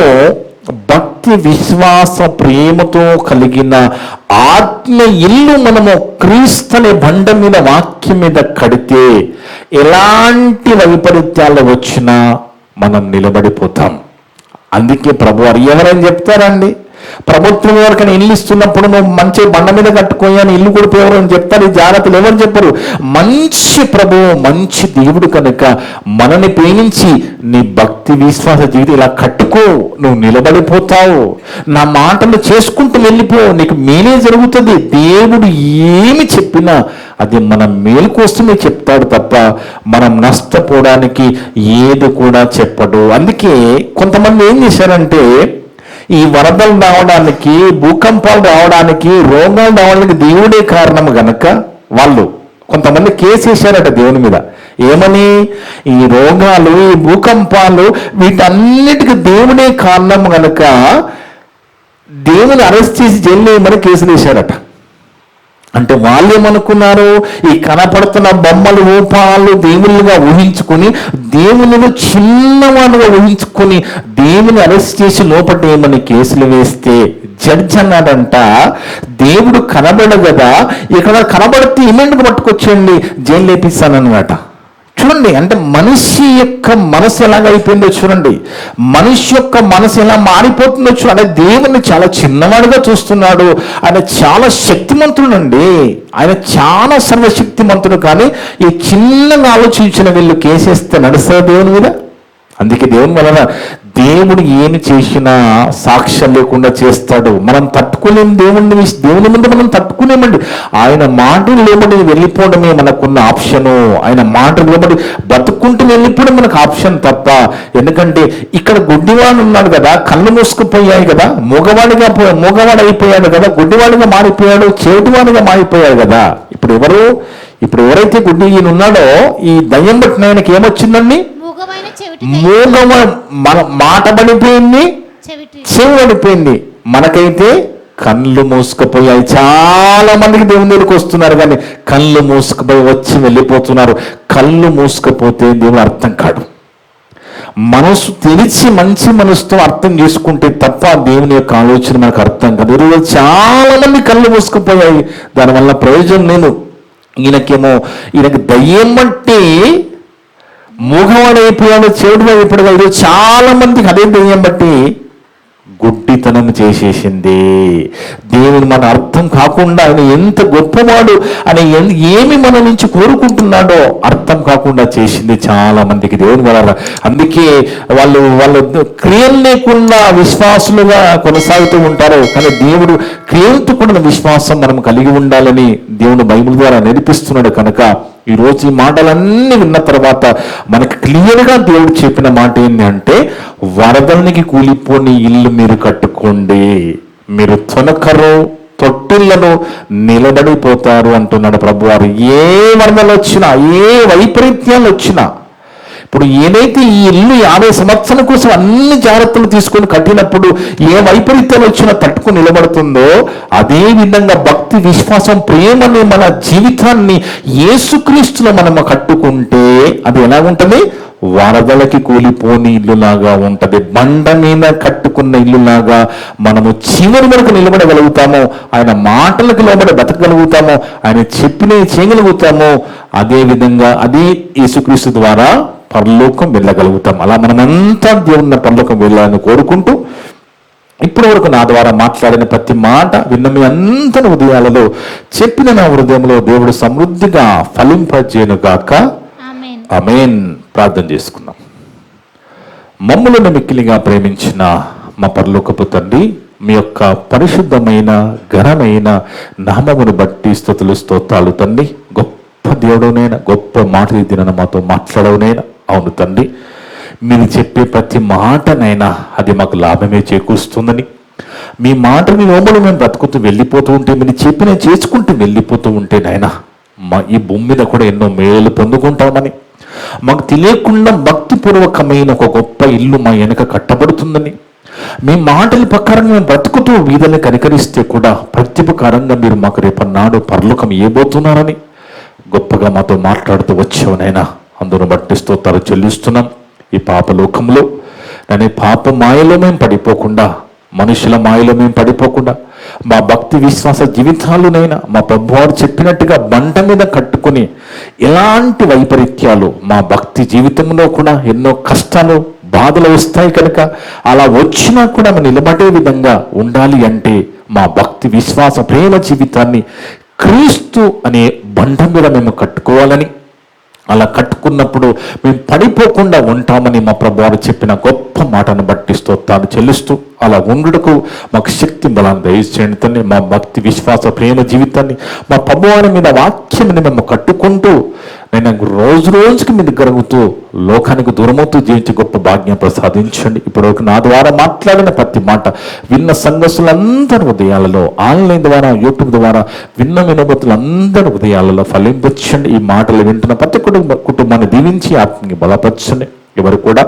భక్తి విశ్వాస ప్రేమతో కలిగిన ఆత్మ ఇల్లు మనము క్రీస్తుని బండ మీద వాక్యం మీద కడితే ఎలాంటి వైపరీత్యాలు వచ్చినా మనం నిలబడిపోతాం. అందుకే ప్రభువారు ఎవరైనా చెప్తారండి, ప్రభుత్వం ఎవరికైనా ఇల్లు ఇస్తున్నప్పుడు నువ్వు మంచి బండ మీద కట్టుకోని ఇల్లు కూడా ఎవరు అని చెప్తారు. ఈ జాగ్రత్తలు ఎవరు చెప్పరు. మంచి ప్రభువు మంచి దేవుడు కనుక మనని ప్రేమించి నీ భక్తి విశ్వాస జీవితం ఇలా కట్టుకో, నువ్వు నిలబడిపోతావు, నా మాటలు చేసుకుంటూ వెళ్ళిపో, నీకు మేలే జరుగుతుంది. దేవుడు ఏమి చెప్పినా అది మన మేలు కోసమే చెప్తాడు తప్ప మనం నష్టపోవడానికి ఏది కూడా చెప్పడు. అందుకే కొంతమంది ఏం చేశారంటే ఈ వరదలు రావడానికి, భూకంపాలు రావడానికి, రోగాలు రావడానికి దేవుడే కారణం గనక వాళ్ళు కొంతమంది కేసు వేశారట దేవుని మీద. ఏమని? ఈ రోగాలు, ఈ భూకంపాలు వీటన్నిటికీ దేవుడే కారణం గనక దేవుని అరెస్ట్ చేసి జైలు వేయమని కేసులు వేశారట. అంటే వాళ్ళు ఏమనుకున్నారు, ఈ కనపడుతున్న బొమ్మలు రూపాలు దేవుళ్ళుగా ఊహించుకొని, దేవునిలో చిన్నవాడుగా ఊహించుకొని దేవుని అరెస్ట్ చేసి లోపల ఏమని కేసులు వేస్తే జడ్జి అన్నాడంట, దేవుడు కనబడగదా, ఇక్కడ కనబడితే ఇమెంట్కి పట్టుకొచ్చేయండి జైలు లేపిస్తానన్నమాట. చూడండి, అంటే మనిషి యొక్క మనసు ఎలాగైపోయిందో చూడండి, మనిషి యొక్క మనసు ఎలా మారిపోతుందో చూడండి. అంటే దేవుని చాలా చిన్నవాడుగా చూస్తున్నాడు. ఆయన చాలా శక్తిమంతుడు, ఆయన చాలా సర్వశక్తిమంతుడు. కానీ ఈ చిన్నగా ఆలోచించిన వీళ్ళు కేసేస్తే నడుస్తారు దేవుని మీద. అందుకే దేవుని వలన దేవుడు ఏమి చేసినా సాక్ష్యం లేకుండా చేస్తాడు. మనం తట్టుకోలేము దేవుని ముందు మనం తట్టుకునేమండి. ఆయన మాటలు లేబడి వెళ్ళిపోవడమే మనకున్న ఆప్షను. ఆయన మాటలు లేబడి బతుకుంటూ వెళ్ళిపోవడం మనకు ఆప్షన్ తప్ప. ఎందుకంటే ఇక్కడ గుడ్డివాడు ఉన్నాడు కదా, కళ్ళు మూసుకుపోయాయి కదా, మూగవాడు అయిపోయాడు కదా, గుడ్డివాడిగా మారిపోయాడు, చెవిటివాడిగా మారిపోయాడు కదా. ఇప్పుడు ఎవరైతే గుడ్డి ఈయన ఉన్నాడో ఈ దయ్యం పట్టిన ఆయనకి ఏమొచ్చిందండి? మన మాట పడిపోయింది, చెవి పడిపోయింది. మనకైతే కళ్ళు మూసుకుపోయాయి. చాలా మందికి దేవుని దగ్గరికి వస్తున్నారు కానీ కళ్ళు మూసుకుపోయి వచ్చి వెళ్ళిపోతున్నారు. కళ్ళు మూసుకుపోతే దేవుడు అర్థం కాడు. మనసు తెలిసి మంచి మనసుతో అర్థం చేసుకుంటే తప్ప దేవుని యొక్క ఆలోచన మనకు అర్థం కాదు. ఈరోజు చాలా మంది కళ్ళు మూసుకుపోయాయి, దానివల్ల ప్రయోజనం లేదు. ఈయనకి దయ్యం బట్టి మూగవాడు అయిపోయాడు, చెవిటి అయిపోయాడు. ఈరోజు చాలా మందికి అదే దయ్యం బట్టి గుడ్డితనం చేసేసింది. దేవుని మన అర్థం కాకుండా ఆయన ఎంత గొప్పవాడు అని ఏమి మన నుంచి కోరుకుంటున్నాడో అర్థం కాకుండా చేసింది చాలా మందికి దేవుని వల్ల. అందుకే వాళ్ళు క్రియలు లేకుండా విశ్వాసులుగా కొనసాగుతూ ఉంటారు. కానీ దేవుడు క్రియలతో కూడిన విశ్వాసం మనం కలిగి ఉండాలని దేవుడు బైబిల్ ద్వారా నేర్పిస్తున్నాడు. కనుక ఈరోజు ఈ మాటలన్నీ విన్న తర్వాత మనకి క్లియర్గా దేవుడు చెప్పిన మాట ఏంటి అంటే, వరదలనికి కూలిపోని ఇల్లు మీరు కట్టుకోండి, మీరు తొనకరు తొట్టిళ్లను నిలబడిపోతారు అంటున్నాడు ప్రభువారు. ఏ వరదలు వచ్చినా, ఏ వైపరీత్యాలు వచ్చినా, ఇప్పుడు ఏదైతే ఈ ఇల్లు 50 సంవత్సరాల కోసం అన్ని జాగ్రత్తలు తీసుకొని కట్టినప్పుడు ఏ వైపరీత్యాలు వచ్చినా తట్టుకుని నిలబడుతుందో, అదే విధంగా భక్తి విశ్వాసం ప్రేమని మన జీవితాన్ని యేసుక్రీస్తులో మనం కట్టుకుంటే అది ఎలా ఉంటుంది? వరదలకి కూలిపోని ఇల్లులాగా ఉంటది. బండ మీద కట్టుకున్న ఇల్లులాగా మనము చివరి వరకు నిలబడగలుగుతాము. ఆయన మాటలకు లోబడి బతకగలుగుతాము. ఆయన చెప్పినవి చేయగలుగుతాము. అదే విధంగా అదే యేసుక్రీస్తు ద్వారా పరలోకం వెళ్ళగలుగుతాం. అలా మనమంతా దేవుని పరలోకం వెళ్ళాలని కోరుకుంటూ, ఇప్పటి వరకు నా ద్వారా మాట్లాడిన ప్రతి మాట విన్న మీ అందరి హృదయాలలో, చెప్పిన నా హృదయంలో దేవుడు సమృద్ధిగా ఫలింపజేయునుగాక. ఆమేన్. ప్రార్థన చేసుకుందాం. మమ్ములను మిక్కిలిగా ప్రేమించిన మా పరలోకపు తండ్రి, మీ యొక్క పరిశుద్ధమైన ఘనమైన నామమును బట్టి స్తుతులు స్తోత్రాలు తండ్రి. గొప్ప దేవుడవునైనా, గొప్ప మాట దిన మాతో మాట్లాడవునైనా. అవును తండ్రి, మీరు చెప్పే ప్రతి మాటనైనా అది మాకు లాభమే చేకూరుస్తుందని, మీ మాటని లోపల మేము బ్రతుకుతూ వెళ్ళిపోతూ ఉంటే, మీరు చెప్పిన చేసుకుంటూ వెళ్ళిపోతూ ఉంటే నాయనా, ఈ భూమి మీద కూడా ఎన్నో మేలు పొందుకుంటామని, మాకు తెలియకుండా భక్తిపూర్వకమైన ఒక గొప్ప ఇల్లు మా వెనక కట్టబడుతుందని, మీ మాటల ప్రకారంగా మేము బ్రతుకుతూ వీధుల్ని కనికరిస్తే కూడా ప్రత్యుపకారంగా మీరు మాకు రేపన్నాడు పరలోకం ఇవ్వబోతున్నారని గొప్పగా మాతో మాట్లాడుతూ వచ్చావునైనా. అందును బట్టి స్తోత్రాలు చెల్లిస్తున్నాం. ఈ పాపలోకంలో నేను పాప మాయలో మేము పడిపోకుండా, మనుషుల మాయలో మేము పడిపోకుండా, మా భక్తి విశ్వాస జీవితాలునైనా మా ప్రభువారు చెప్పినట్టుగా బండ మీద కట్టుకుని, ఎలాంటి వైపరీత్యాలు మా భక్తి జీవితంలో కూడా ఎన్నో కష్టాలు బాధలు వస్తాయి కనుక, అలా వచ్చినా కూడా మనం నిలబడే విధంగా ఉండాలి అంటే మా భక్తి విశ్వాస ప్రేమ జీవితాన్ని క్రీస్తు అనే బండ మీద మేము కట్టుకోవాలని, అలా కట్టుకున్నప్పుడు మేము పడిపోకుండా ఉంటామని మా ప్రభువారు చెప్పిన గొప్ప మాటను బట్టి స్తోత్రాలు చెల్లిస్తూ, అలా ఉండుటకు మాకు శక్తి బలాన్ని దయచేయండి తండ్రి. మా భక్తి విశ్వాస ప్రేమ జీవితాన్ని మా ప్రభువారి మీద వాక్యముని మేము కట్టుకుంటూ, నేను రోజు రోజుకి మీ దగ్గరగుతూ లోకానికి దూరమవుతూ జీవించే గొప్ప భాగ్యం ప్రసాదించండి. ఇప్పటివరకు నా ద్వారా మాట్లాడిన ప్రతి మాట విన్న సంఘస్థులందరి హృదయాలలో, ఆన్లైన్ ద్వారా, యూట్యూబ్ ద్వారా విన్న వినబోతులందరి హృదయాలలో ఫలింపచ్చండి. ఈ మాటలు వింటున్న ప్రతి కుటుంబాన్ని దీవించి ఆత్మని బలపరచండి. ఎవరు కూడా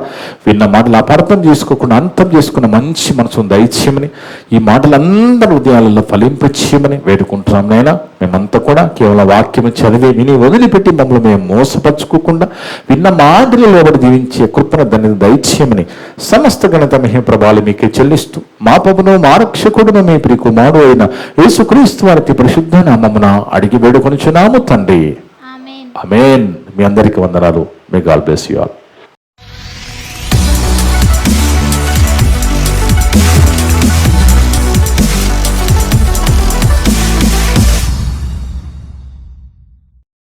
విన్న మాటలు అపార్థం చేసుకోకుండా అంతం చేసుకున్న మంచి మనసును దయచేయమని, ఈ మాటలందరి హృదయాలలో ఫలింపచేయమని వేడుకుంటున్నాం నైనా. మేమంతా కూడా కేవలం వాక్యం చదివి విని వదిలిపెట్టి మమ్మల్ని మేము మోసపరుచుకోకుండా విన్న మాటలు లోబడి జీవించే కృపను దాన్ని దయచేయమని సమస్త ఘనత మహిమ ప్రభావాలు మీకే చెల్లిస్తూ, మా ప్రభును మా రక్షకుడును మీ ప్రియ కుమారుడు అయిన యేసుక్రీస్తు వారి పరిశుద్ధ నామమున అడిగి వేడుకొనుచున్నాము తండ్రి. ఆమేన్. ఆమేన్. మీ అందరికీ వందనాలు. May God bless you all.